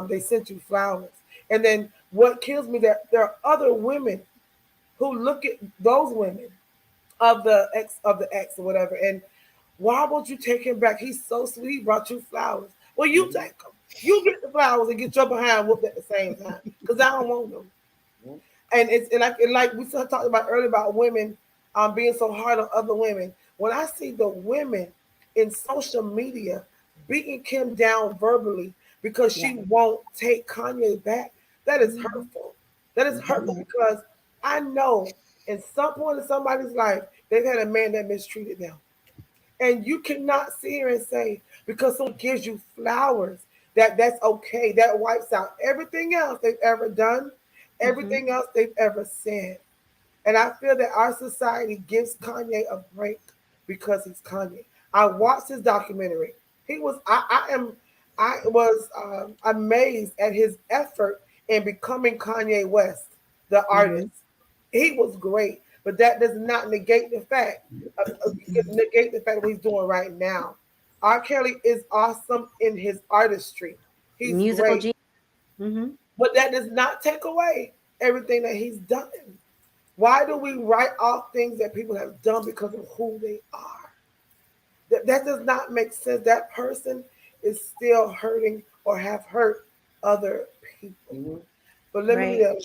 they sent you flowers. And then what kills me that there are other women who look at those women of the ex or whatever, and why won't you take him back? He's so sweet. He brought you flowers. Well, you Mhm. take them. You get the flowers and get your behind whooped at the same time because I don't want them. Mhm. And like we talked about earlier about women being so hard on other women. When I see the women in social media beating Kim down verbally because Yeah. she won't take Kanye back, that is Hmm. hurtful. That is Mhm. hurtful Yeah. because I know in some point in somebody's life they've had a man that mistreated them. And you cannot sit here and say because someone gives you flowers that that's okay. That wipes out everything else they've ever done, Hmm. everything else they've ever said. And I feel that our society gives Kanye a break because he's Kanye. I watched his documentary. He was I was amazed at his effort in becoming Kanye West, the artist. Hmm. He was great, but that does not negate the fact negate the fact what he's doing right now. R. Kelly is awesome in his artistry. He's Musical great, G. Hmm. but that does not take away everything that he's done. Why do we write off things that people have done because of who they are? That does not make sense. That person is still hurting or have hurt other people. Mhm. But let me Right.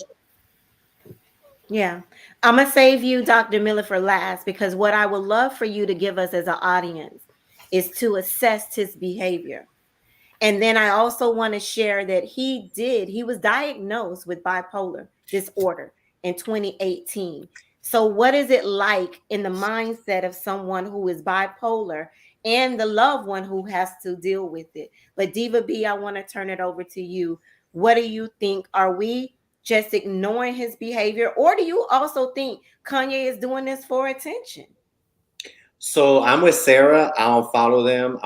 Yeah. I'm going to save you, Dr. Miller, for last because what I would love for you to give us as an audience is to assess his behavior. And then I also want to share that he was diagnosed with bipolar disorder in 2018. So, what is it like in the mindset of someone who is bipolar and the loved one who has to deal with it? But, Diva B, I want to turn it over to you. What do you think? Are we just ignoring his behavior, or do you also think Kanye is doing this for attention? So I'm with Sarah. I don't follow them.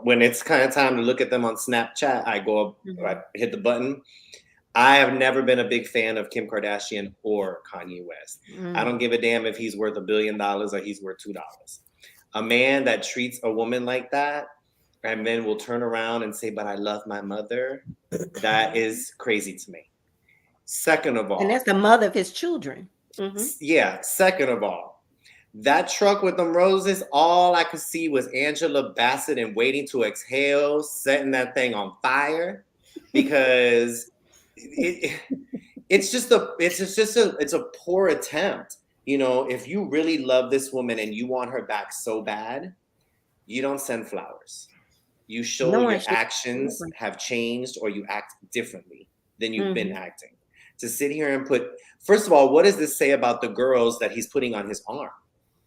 When it's kind of time to look at them on Snapchat, I go up, I Hmm. hit the button. I have never been a big fan of Kim Kardashian or Kanye West. I Mm. don't give a damn if he's worth $1 billion or he's worth $2. A man that treats a woman like that and then will turn around and say, "But I love my mother," that is crazy to me. Second of And all, that's the mother of his children. Hmm. yeah, second of all, that truck with them roses, all I could see was Angela Bassett and Waiting to Exhale setting that thing on fire because it, it's a poor attempt. If you really love this woman and you want her back so bad, you don't send flowers. You show No one your should. actions have changed or you act differently than you've been Hmm. acting. To sit here and first of all, what does this say about the girls that he's putting on his arm?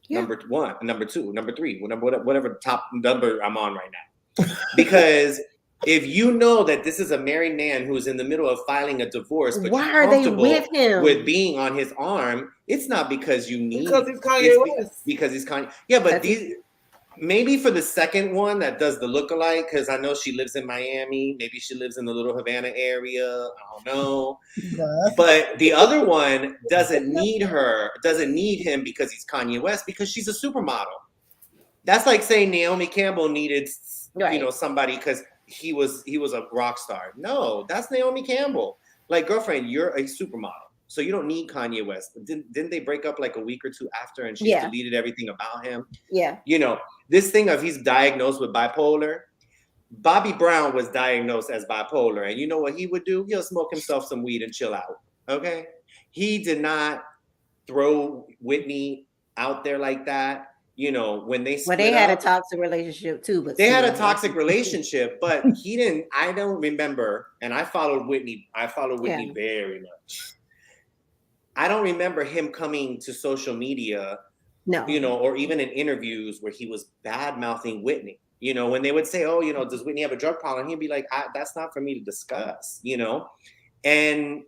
Yeah. Number one, number two, number three, whatever top number I'm on right now. Because if you know that this is a married man who's in the middle of filing a divorce, but you're Why are they comfortable with him? with being on his arm, it's not because you Because need, he's Kanye it's West. because he's Kanye. Yeah, but Because maybe for the second one that does the lookalike, because I know she lives in Miami. Maybe she lives in the Little Havana area. I don't know. But the other one doesn't need him because he's Kanye West, because she's a supermodel. That's like saying Naomi Campbell needed, right. somebody because he was a rock star. No, that's Naomi Campbell. Like, girlfriend, you're a supermodel, so you don't need Kanye West. Didn't they break up like a week or two after, and she's Yeah. deleted everything about him? Yeah. This thing of he's diagnosed with bipolar. Bobby Brown was diagnosed as bipolar, and you know what he would do? He'll smoke himself some weed and chill out. Okay, he did not throw Whitney out there like that. When they Well, they split had a up, toxic relationship too, but they had a still. toxic relationship, but he didn't. I don't remember, and I followed Whitney. I followed Yeah. Whitney very much. I don't remember him coming to social media, No. or even in interviews where he was bad mouthing Whitney. When they would say, "Oh, does Whitney have a drug problem?" He'd be like, "That's not for me to discuss." And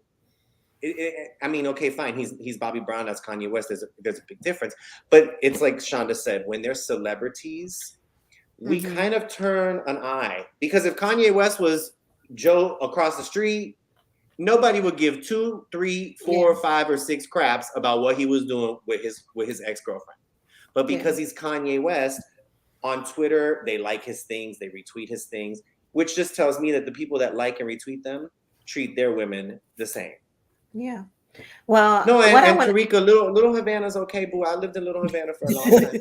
I mean, okay, fine. He's Bobby Brown. That's Kanye West. There's a big difference, but it's like Shonda said, when they're celebrities, we Hmm. kind of turn an eye, because if Kanye West was Joe across the street, nobody would give 2, 3, Yeah. 4, 5, or 6 craps about what he was doing with his ex-girlfriend. But Yeah. because he's Kanye West, on Twitter, they like his things, they retweet his things, which just tells me that the people that like and retweet them treat their women the same. Yeah. Well, No, what I and want Tarika, Little Havana's okay, boo. I lived in Little Havana for a long time.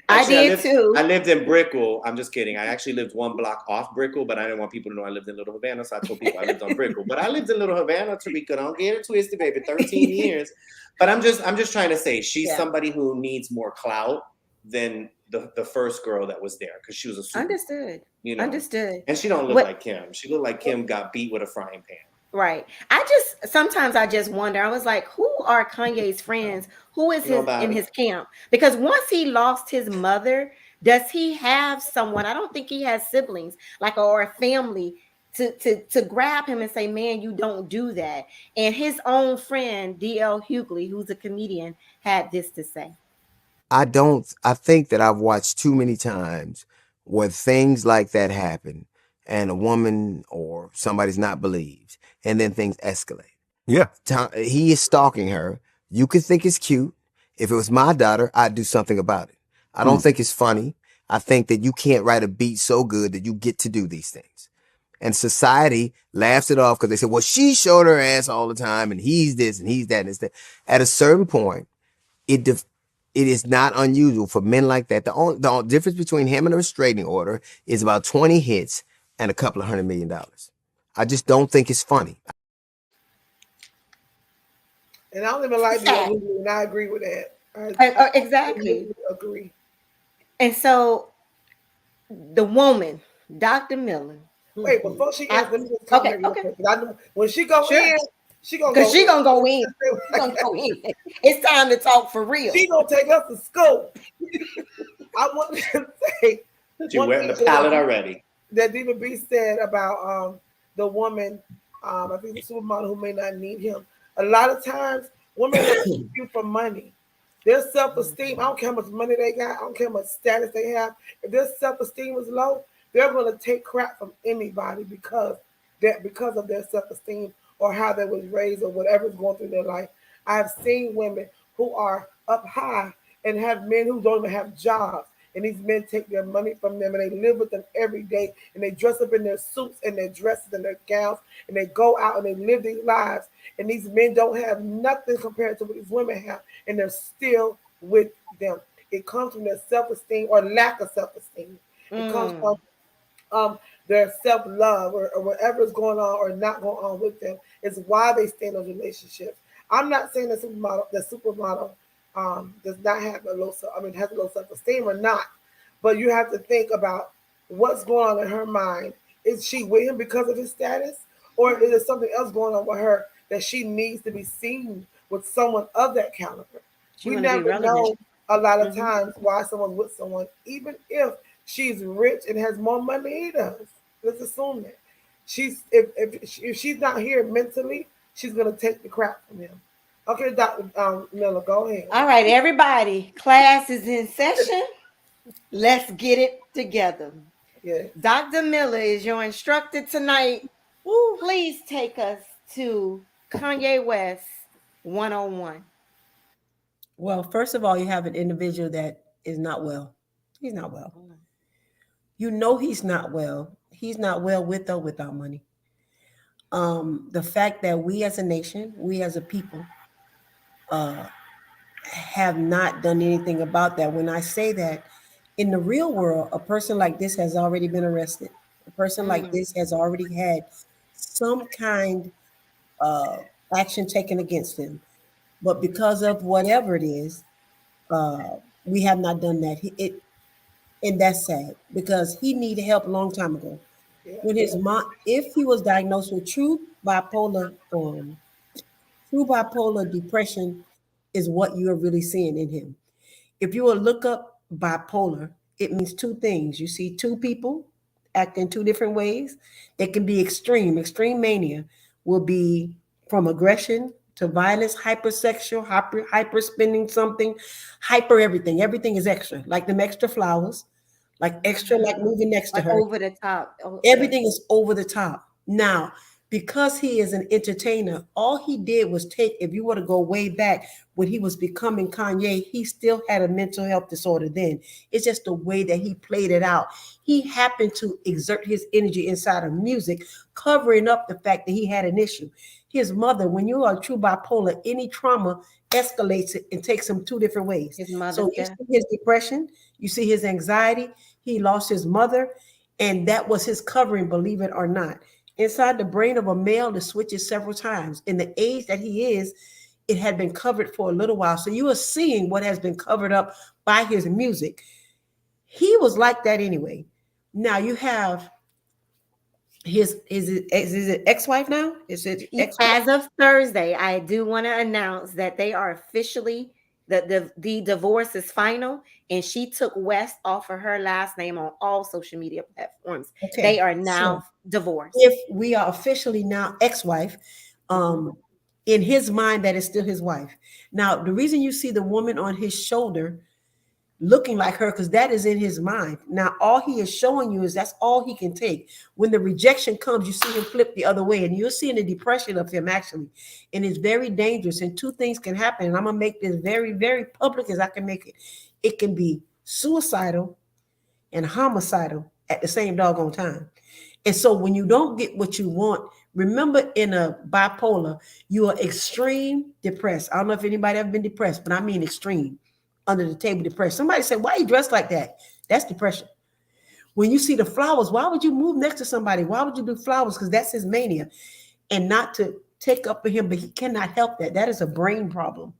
I Actually, did I too. lived in Brickell. I'm just kidding. I actually lived one block off Brickell, but I didn't want people to know I lived in Little Havana, so I told people I lived on Brickell. But I lived in Little Havana, Tarika. Don't get it twisted, baby. 13 years. But I'm just trying to say she's Yeah. somebody who needs more clout than the first girl that was there, because she was a supermodel, Understood. you know. Understood. And she don't look What like Kim. She looked like Kim got beat with a frying pan. right. I just wonder. I was like, who are Kanye's friends? Who is his in Nobody. his camp? Because once he lost his mother, does he have someone? I don't think he has siblings, like, or a family to grab him and say, "Man, you don't do that." And his own friend, DL Hughley, who's a comedian, had this to say. I think that I've watched too many times where things like that happen and a woman or somebody's not believed and then things escalate. Yeah. He is stalking her. You could think it's cute. If it was my daughter, I'd do something about it. I don't think it's funny. I think that you can't write a beat so good that you get to do these things. And society laughs it off because they say, well, she showed her ass all the time and he's this and he's that and it's that. At a certain point, it it is not unusual for men like that. The difference between him and a restraining order is about 20 hits and a couple of $100 million. I just don't think it's funny. And I don't even like the Sad. Hulu, and I agree with that. I Exactly. completely agree. And so the woman, Dr. Miller. Wait, before she I, answers, let me just okay, comment real okay, quick. 'Cause I know when she go sure. in, she gonna Because go she in. gonna go in. She gonna go in. It's time to talk for real. She gonna take us to school. I want to say She one wetting thing the palate already. that Diva B said about the woman, I think the supermodel who may not need him. A lot of times, women will take you for money. Their self-esteem, I don't care how much money they got, I don't care how much status they have. If their self-esteem is low, they're gonna take crap from anybody because of their self-esteem or how they was raised or whatever's going through their life. I have seen women who are up high and have men who don't even have jobs. And these men take their money from them and they live with them every day. And they dress up in their suits and their dresses and their gowns. And they go out and they live these lives. And these men don't have nothing compared to what these women have. And they're still with them. It comes from their self esteem or lack of self esteem. It comes from Mm. um, their self love or whatever is going on or not going on with them is why they stay in those relationships. I'm not saying the supermodel does not have a low self, I mean has a low self esteem or not, but you have to think about what's going on in her mind. Is she with him because of his status, or is there something else going on with her that she needs to be seen with someone of that caliber? She We want to be never relevant. know a lot of Hmm. times why someone's with someone, even if she's rich and has more money than he does. Let's assume that if she's not here mentally, she's gonna take the crap from him. Okay, Doctor Miller, go ahead. All right, everybody, class is in session. Let's get it together. Yes. Dr. Miller is your instructor tonight. Woo. Please take us to Kanye West 101. Well, first of all, you have an individual that is not well. He's not well. You know he's not well. He's not well with or without money. The fact that we as a nation, we as a people, uh, have not done anything about that. When I say that, in the real world, a person like this has already been arrested. A person like Mm. this has already had some kind of action taken against him. But because of whatever it is, uh, we have not done that. And that's sad because he needed help a long time ago. Yeah. When his mom, if he was diagnosed with true bipolar depression, is what you are really seeing in him. If you will look up bipolar, it means two things. You see two people acting two different ways. They can be extreme. Extreme mania will be from aggression to violence, hypersexual, hyper spending something, hyper everything. Everything is extra, like them extra flowers, like extra, like Uh-huh. moving next to Like her. over the top. Okay. Everything is over the top. Now, because he is an entertainer, all he did was take, if you were to go way back when he was becoming Kanye, he still had a mental health disorder then. It's just the way that he played it out. He happened to exert his energy inside of music, covering up the fact that he had an issue. His mother, when you are true bipolar, any trauma escalates it and takes him two different ways. His So mother's you death. see his depression, you see his anxiety, he lost his mother, and that was his covering, believe it or not. Inside the brain of a male, the switch is several times. In the age that he is, it had been covered for a little while. So you are seeing what has been covered up by his music. He was like that anyway. Now you have his ex-wife now? Is it ex-wife? As of Thursday, I do want to announce that they are officially the divorce is final, and she took West off of her last name on all social media platforms. They Okay. are So now divorced. if we are officially now ex-wife, Mhm. um, in his mind, that is still his wife. Now, the reason you see the woman on his shoulder looking like her, because that is in his mind. Now, all he is showing you is that's all he can take. When the rejection comes, you see him flip the other way, and you're seeing the depression of him actually. And it's very dangerous. And two things can happen. And I'm gonna make this very, very public as I can make it. It can be suicidal and homicidal at the same doggone time. And so when you don't get what you want, remember in a bipolar, you are extreme depressed. I don't know if anybody ever been depressed, but I mean extreme, under the table depressed. Somebody said, "Why are you dressed like that?" That's depression. When you see the flowers, why would you move next to somebody? Why would you do flowers? Because that's his mania. And not to take up for him, but he cannot help that. That is a brain problem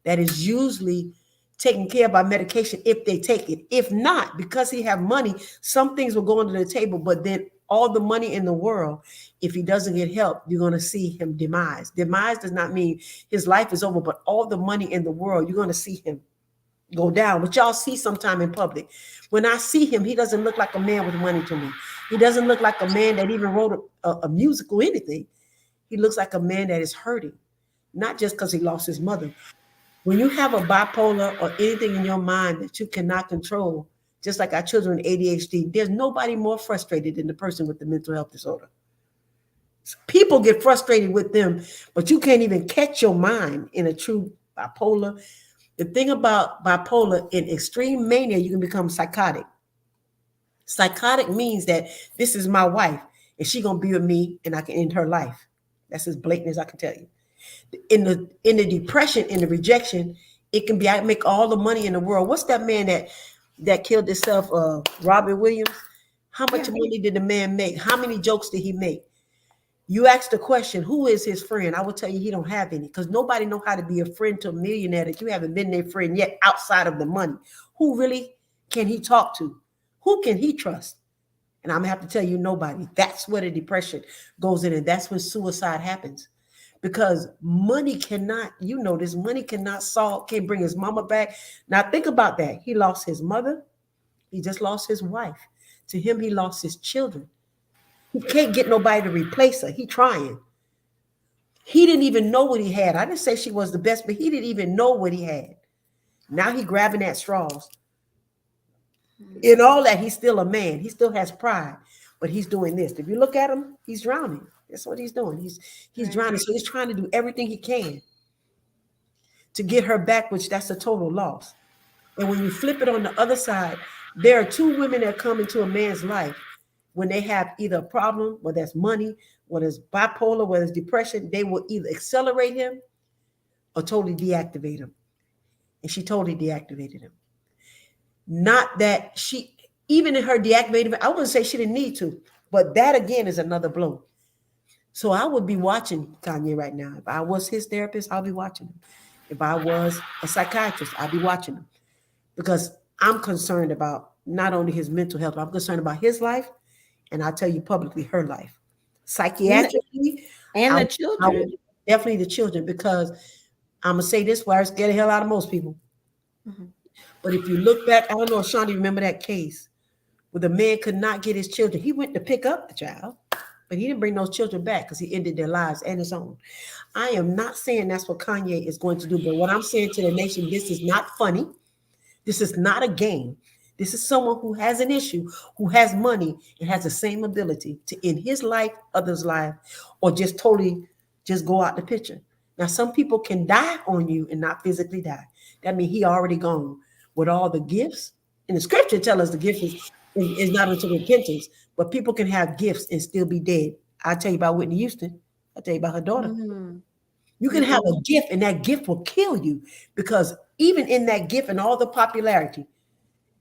that is usually taken care of by medication if they take it. If not, because he have money, some things will go under the table, but then all the money in the world, if he doesn't get help, you're going to see him demise. Demise does not mean his life is over, but all the money in the world, you're going to see him go down, which y'all see sometime in public. When I see him, he doesn't look like a man with money to me. He doesn't look like a man that even wrote a musical anything. He looks like a man that is hurting, not just because he lost his mother. When you have a bipolar or anything in your mind that you cannot control, just like our children with ADHD, there's nobody more frustrated than the person with the mental health disorder. People get frustrated with them, but you can't even catch your mind in a true bipolar. The thing about bipolar, in extreme mania, you can become psychotic. Psychotic means that this is my wife and she gonna be with me and I can end her life. That's as blatant as I can tell you. In the depression, in the rejection, it can be I make all the money in the world. What's that man that killed himself, Robin Williams? How much Yeah. money did the man make? How many jokes did he make? You ask the question, who is his friend? I will tell you he don't have any, because nobody know how to be a friend to a millionaire that you haven't been their friend yet outside of the money. Who really can he talk to? Who can he trust? And I'm gonna have to tell you, nobody. That's where the depression goes in, and that's when suicide happens. Because money cannot, this money cannot solve, can't bring his mama back. Now think about that. He lost his mother, he just lost his wife. To him, he lost his children. He can't get nobody to replace her. He trying. He didn't even know what he had. I didn't say she was the best, but he didn't even know what he had. Now he grabbing at straws. In all that, he's still a man. He still has pride, but he's doing this. If you look at him, he's drowning. That's what he's doing. He's Right. drowning. So he's trying to do everything he can to get her back, which that's a total loss. And when you flip it on the other side, there are two women that come into a man's life when they have either a problem, whether that's money, whether it's bipolar, whether it's depression, they will either accelerate him or totally deactivate him. And she totally deactivated him. Not that she, even in her deactivated, I wouldn't say she didn't need to, but that again is another blow. So I would be watching Kanye right now. If I was his therapist, I'll be watching him. If I was a psychiatrist, I'd be watching him, because I'm concerned about not only his mental health, but I'm concerned about his life, and I'll tell you publicly her life. And Psychiatrically, and I, the I would children. definitely the children, because I'm gonna say this where I scare the hell out of most people. Mhm. But if you look back, I don't know if Shawnee remember that case where the man could not get his children. He went to pick up the child, but he didn't bring those children back because he ended their lives and his own. I am not saying that's what Kanye is going to do, but what I'm saying to the nation, this is not funny. This is not a game. This is someone who has an issue, who has money, and has the same ability to end his life, others' life, or just totally just go out the picture. Now, some people can die on you and not physically die. That means he already gone with all the gifts. And the scripture tell us the gift is not unto repentance, but people can have gifts and still be dead. I'll tell you about Whitney Houston. I'll tell you about her daughter. Mhm. You can have a gift and that gift will kill you, because even in that gift and all the popularity,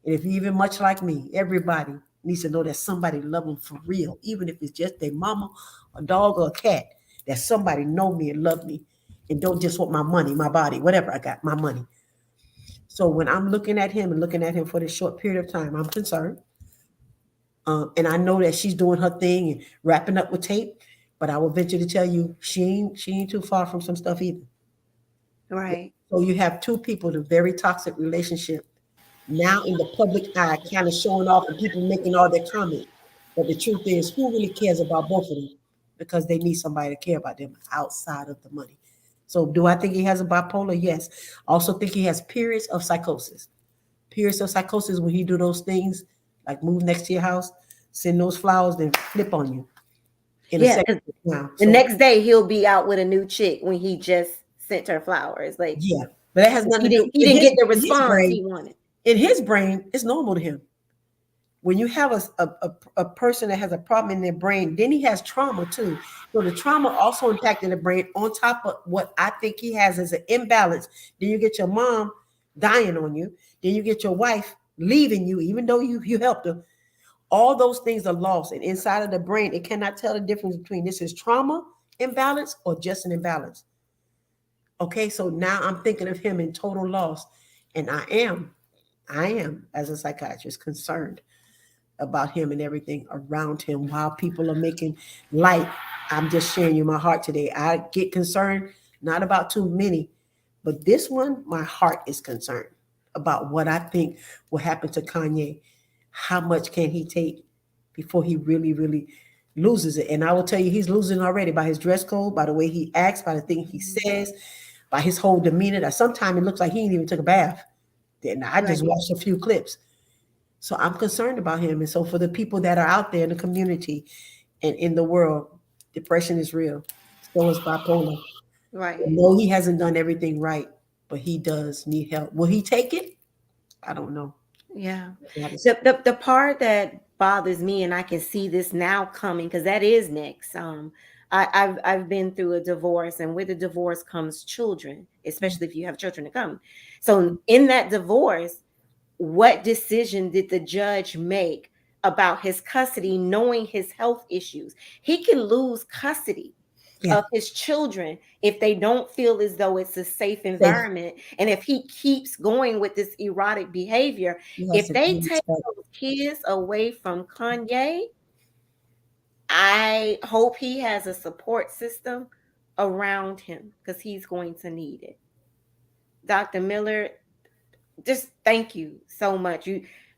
and if you're even much like me, everybody needs to know that somebody love them for real, even if it's just their mama, a dog, or a cat, that somebody know me and love me and don't just want my money, my body, whatever I got, my money. So when I'm looking at him and looking at him for this short period of time, I'm concerned. And I know that she's doing her thing and wrapping up with tape, but I will venture to tell you she ain't too far from some stuff either. Right. So you have two people in a very toxic relationship now in the public eye, kind of showing off and people making all their comments. But the truth is, who really cares about both of them? Because they need somebody to care about them outside of the money. So do I think he has a bipolar? Yes. I also think he has periods of psychosis. Periods of psychosis when he do those things, like move next to your house, send those flowers, then flip on you in a Yeah, second. 'cause Now, the so next day he'll be out with a new chick when he just sent her flowers. Like yeah, but that has he nothing to do didn't he in didn't his get the in his response brain. he wanted. In his brain, it's normal to him. When you have a person that has a problem in their brain, then he has trauma too. So the trauma also impacted the brain on top of what I think he has as an imbalance. Then you get your mom dying on you. Then you get your wife leaving you, even though you helped her. All those things are lost. And inside of the brain, it cannot tell the difference between this is trauma imbalance or just an imbalance. Okay, so now I'm thinking of him in total loss. And I am, as a psychiatrist, concerned about him and everything around him while people are making light. I'm just sharing you my heart today. I get concerned, not about too many, but this one, my heart is concerned about what I think will happen to Kanye. How much can he take before he really, really loses it? And I will tell you, he's losing already by his dress code, by the way he acts, by the thing he says, by his whole demeanor. That sometimes it looks like he ain't even took a bath. Then I just Right. watched a few clips. So I'm concerned about him. And so for the people that are out there in the community and in the world, Depression is real. So is bipolar. Right. No, he hasn't done everything right, but he does need help. Will he take it? I don't know. Yeah. That is The part that bothers me, and I can see this now coming, because that is next. I've been through a divorce, and with a divorce comes children, especially if you have children to come. So in that divorce, what decision did the judge make about his custody, knowing his health issues? He can lose custody yeah. of his children if they don't feel as though it's a safe Safe. environment, and if he keeps going with this erotic behavior, He has if to they be take respect. those kids away from Kanye, I hope he has a support system around him, because he's going to need it. Dr. Miller, just thank you so much.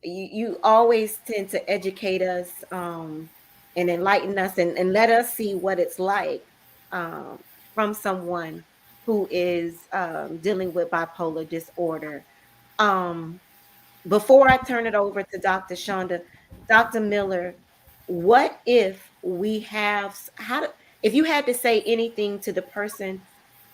You always tend to educate us, and enlighten us, and let us see what it's like, um, from someone who is, dealing with bipolar disorder. Um, Before I turn it over to Dr. Shonda, Dr. Miller, what if we have how to, if you had to say anything to the person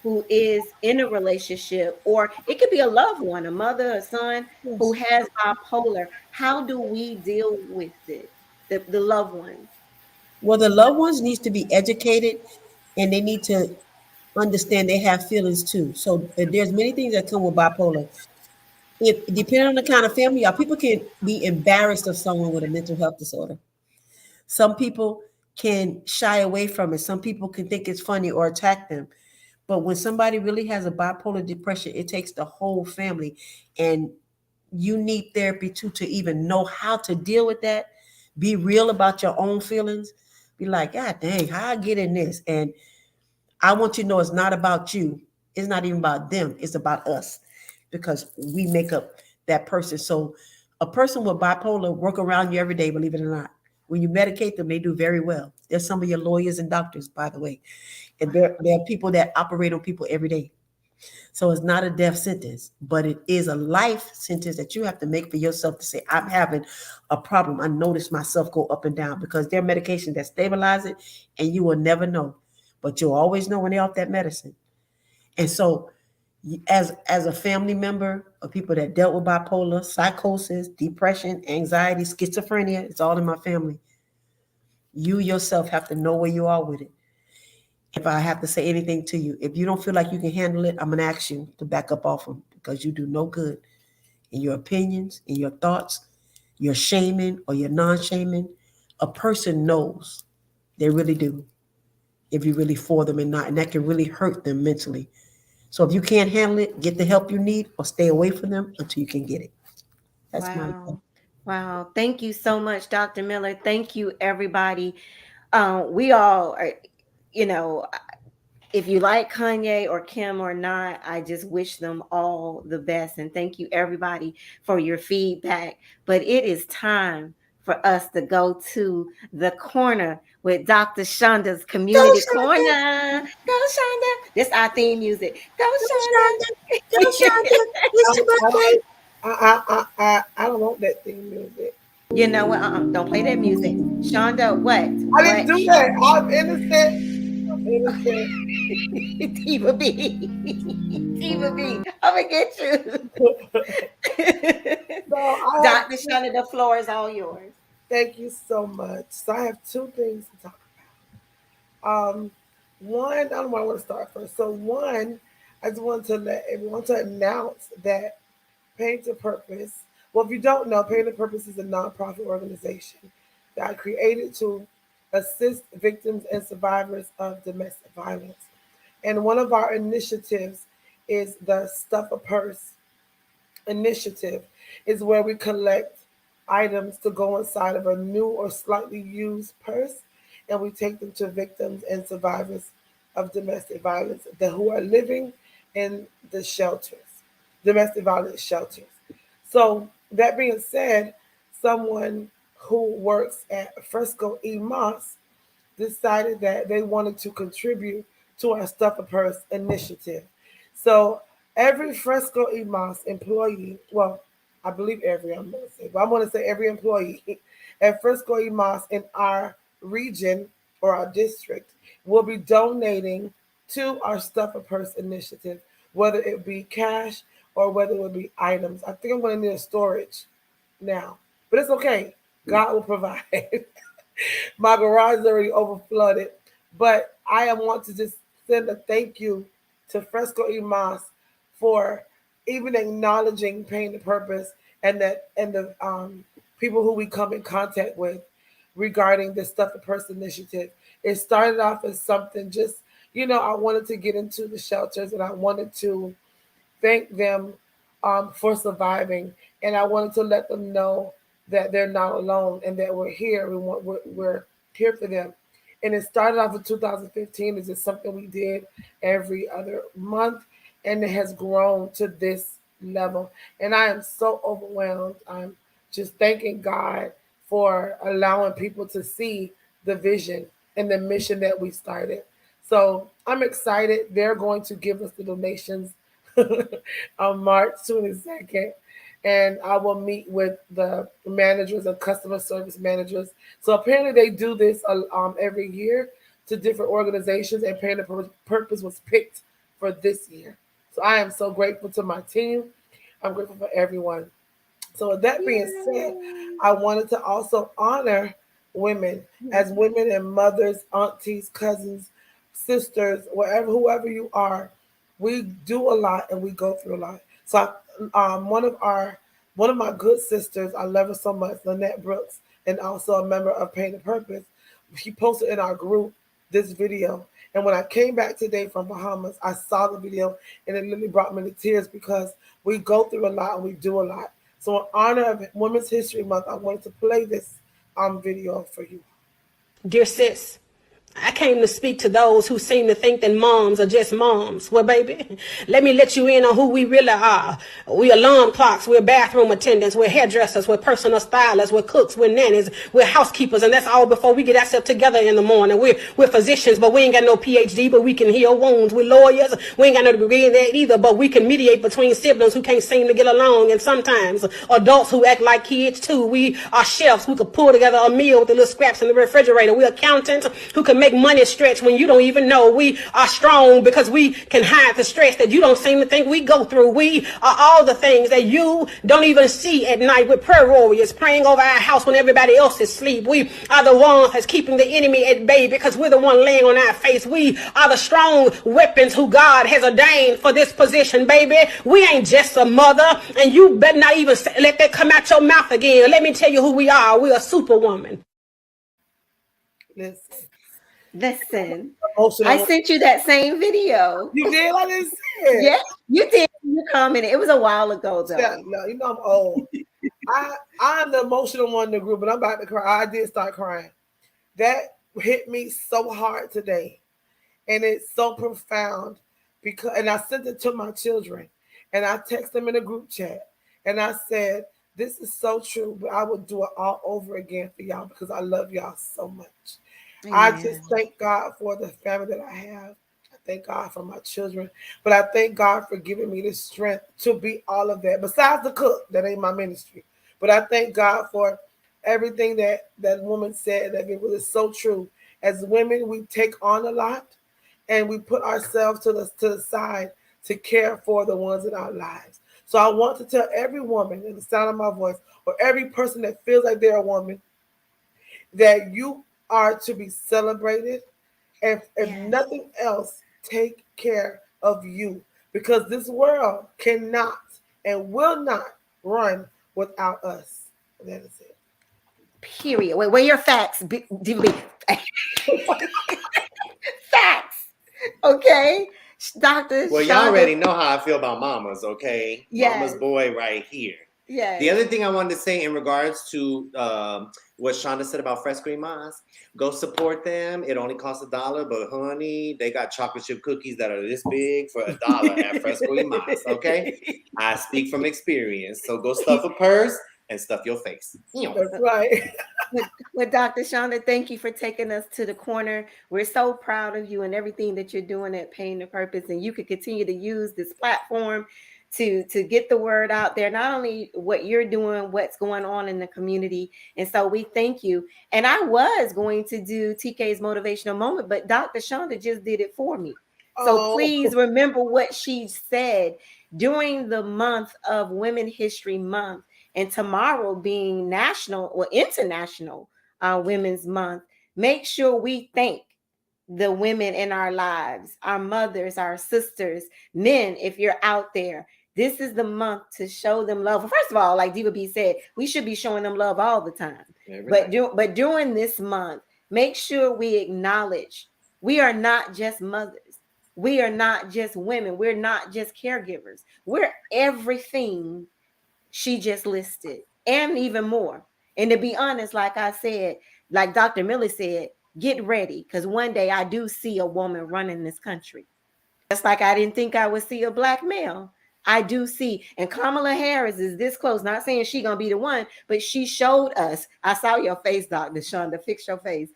who is in a relationship, or it could be a loved one, a mother, a son who Yes. has bipolar, how do we deal with it? The loved ones. Well, the loved ones needs to be educated, and they need to understand they have feelings too. So there's many things that come with bipolar. If depending on the kind of family, y'all, people can be embarrassed of someone with a mental health disorder. Some people can shy away from it. Some people can think it's funny or attack them. But when somebody really has a bipolar depression, it takes the whole family. And you need therapy too to even know how to deal with that. Be real about your own feelings. Be like, God dang, how I get in this? And I want you to know it's not about you. It's not even about them. It's about us because we make up that person. So a person with bipolar work around you every day, believe it or not. When you medicate them, they do very well. There's some of your lawyers and doctors, by the way. And there are people that operate on people every day. So it's not a death sentence, but it is a life sentence that you have to make for yourself to say, I'm having a problem. I notice myself go up and down because there are medications that stabilize it and you will never know. But you'll always know when they're off that medicine. And so as a family member of people that dealt with bipolar, psychosis, depression, anxiety, schizophrenia, it's all in my family. You yourself have to know where you are with it. If I have to say anything to you, if you don't feel like you can handle it, I'm gonna ask you to back up off them because you do no good in your opinions, in your thoughts, your shaming or your non-shaming. A person knows, they really do, if you really for them and not, and that can really hurt them mentally. So if you can't handle it, get the help you need or stay away from them until you can get it. That's my Wow. Wow. Thank you so much, Dr. Miller. Thank you, everybody. We all are, you know, if you like Kanye or Kim or not, I just wish them all the best. And thank you, everybody, for your feedback. But it is time for us to go to the corner with Dr. Shonda's Go community Shonda, corner. Go, Shonda. This is our theme music. Go, go Shonda, go Shonda. Shonda. It's your I don't, birthday. I don't want that theme music. You know what? Don't play that music. Shonda, what? I didn't What? do that. I'm innocent. I'm innocent. Diva B. Diva B. I'm going to get you. So I have Dr. Shonda, the floor is all yours. thank you so much. So I have two things to talk about. One, I don't know where I want to start first. So one, I just want to let everyone to announce that Pain to Purpose. Well, if you don't know, Pain to Purpose is a nonprofit organization that I created to assist victims and survivors of domestic violence. And one of our initiatives is the Stuff a Purse initiative, is where we collect items to go inside of a new or slightly used purse, and we take them to victims and survivors of domestic violence that who are living in the shelters, domestic violence shelters. So that being said, someone who works at Fresco EMOS decided that they wanted to contribute to our Stuff a Purse initiative. So every Fresco EMOS employee, well, I believe every, I'm going to say, but I'm going to say every employee at Fresco EMOS in our region or our district will be donating to our Stuff a Purse initiative, whether it be cash or whether it would be items. I think I'm going to need a storage now, but it's okay. God will provide. My garage is already over flooded, but I want to just send a thank you to Fresco Imas for even acknowledging pain and purpose, and the people who we come in contact with regarding the Stuff a Person initiative. It started off as something just, I wanted to get into the shelters and I wanted to thank them for surviving, and I wanted to let them know that they're not alone and that we're here. We're here for them. And it started off in 2015. It's just something we did every other month, and it has grown to this level. And I am so overwhelmed. I'm just thanking God for allowing people to see the vision and the mission that we started. So I'm excited. They're going to give us the donations on March 22nd. And I will meet with the managers and customer service managers. So apparently they do this every year to different organizations, and Pain and Purpose was picked for this year. So I am so grateful to my team. I'm grateful for everyone. So with that being said, I wanted to also honor women as women and mothers, aunties, cousins, sisters, whoever you are. We do a lot and we go through a lot. So one of my good sisters, I love her so much, Lynette Brooks, and also a member of Pain and Purpose. She posted in our group this video. And when I came back today from Bahamas, I saw the video and it literally brought me to tears because we go through a lot and we do a lot. So in honor of Women's History Month, I wanted to play this video for you. Dear sis, I came to speak to those who seem to think that moms are just moms. Well, baby, let me let you in on who we really are. We're alarm clocks, we're bathroom attendants, we're hairdressers, we're personal stylists, we're cooks, we're nannies, we're housekeepers, and that's all before we get ourselves together in the morning. We're physicians, but we ain't got no PhD, but we can heal wounds. We're lawyers, we ain't got no degree in that either, but we can mediate between siblings who can't seem to get along, and sometimes adults who act like kids too. We are chefs who could pull together a meal with the little scraps in the refrigerator. We're accountants who can make money stretch when you don't even know. We are strong because we can hide the stress that you don't seem to think we go through. We are all the things that you don't even see at night. With prayer warriors praying over our house when everybody else is asleep. We are the ones that's keeping the enemy at bay because we're the one laying on our face. We are the strong weapons who God has ordained for this position, baby. We ain't just a mother, and you better not even let that come out your mouth again. Let me tell you who we are. We're a superwoman. Listen, Emotional. I sent you that same video. You did? I didn't see it. Yeah, you did. You commented. It was a while ago, though. Yeah, no, I'm old. I'm the emotional one in the group, and I'm about to cry. I did start crying. That hit me so hard today, and it's so profound and I sent it to my children, and I text them in a group chat, and I said, "This is so true, but I would do it all over again for y'all because I love y'all so much." Amen. I just thank God for the family that I have. I thank God for my children, but I thank God for giving me the strength to be all of that. Besides the cook, that ain't my ministry, but I thank God for everything that woman said. That it was so true. As women, we take on a lot, and we put ourselves to the side to care for the ones in our lives. So I want to tell every woman in the sound of my voice, or every person that feels like they're a woman, that you are to be celebrated, and if nothing else, take care of you, because this world cannot and will not run without us. That is it. Period. Wait, where your facts? Facts. Okay, Doctor. Well, y'all already know how I feel about mamas, okay? Yes. Mama's boy right here. Yeah. The other thing I wanted to say in regards to what Shonda said about Fresco Mas, go support them. It only costs $1, but honey, they got chocolate chip cookies that are this big for $1 at Fresco Mas, okay? I speak from experience. So go stuff a purse and stuff your face. That's right. With Dr. Shonda, thank you for taking us to the corner. We're so proud of you and everything that you're doing at Pain to Purpose, and you can continue to use this platform to get the word out there, not only what you're doing, what's going on in the community. And so we thank you. And I was going to do TK's motivational moment, but Dr. Shonda just did it for me. So Oh, please remember what she said during the month of Women History Month, and tomorrow being National or International Women's Month. Make sure we thank the women in our lives, our mothers, our sisters, men, if you're out there. This is the month to show them love. First of all, like Diva B said, we should be showing them love all the time. But during this month, make sure we acknowledge we are not just mothers. We are not just women. We're not just caregivers. We're everything she just listed and even more. And to be honest, like I said, like Dr. Miller said, get ready, because one day I do see a woman running this country. Just like I didn't think I would see a black male. I do see, and Kamala Harris is this close. Not saying she gonna be the one, but she showed us. I saw your face, Dr. Shonda. Fix your face.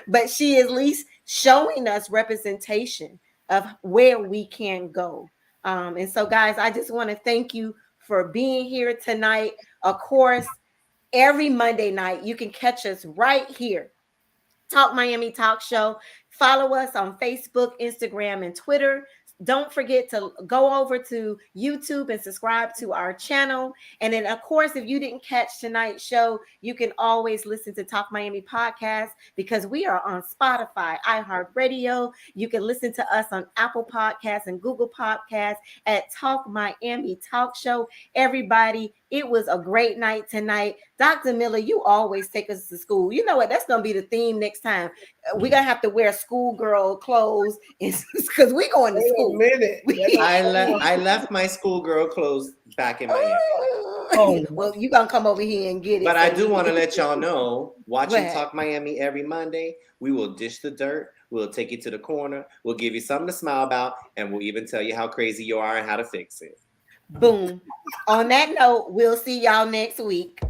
But she is at least showing us representation of where we can go. And so, guys, I just want to thank you for being here tonight. Of course, every Monday night you can catch us right here, Talk Miami Talk Show. Follow us on Facebook, Instagram, and Twitter. Don't forget to go over to YouTube and subscribe to our channel. And then, of course, if you didn't catch tonight's show, you can always listen to Talk Miami Podcast, because we are on Spotify, iHeartRadio. You can listen to us on Apple Podcasts and Google Podcasts at Talk Miami Talk Show. Everybody, it was a great night tonight. Dr. Miller, you always take us to school. You know what? That's going to be the theme next time. We're going to have to wear schoolgirl clothes because we're going to school. wait a minute. I left my schoolgirl clothes back in Miami. Oh, well, you're going to come over here and get it. But I do want to let y'all know, watching What? Talk Miami every Monday, we will dish the dirt. We'll take you to the corner. We'll give you something to smile about. And we'll even tell you how crazy you are and how to fix it. Boom. On that note, we'll see y'all next week.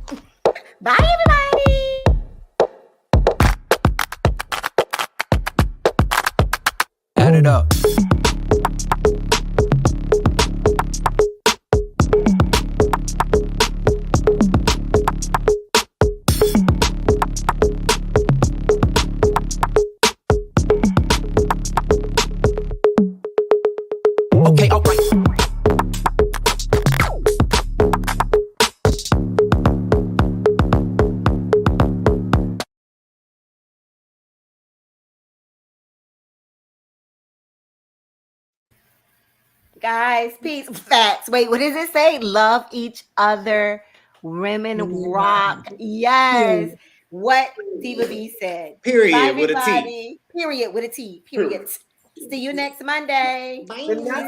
Bye, everybody. Add it up. Okay, all right. Guys, peace. Facts. Wait, what does it say? Love each other. Women rock. Yes. What Diva B said. Period. Bye, With a T. everybody. Period with a T. Period. See you next Monday. Bye. Good night.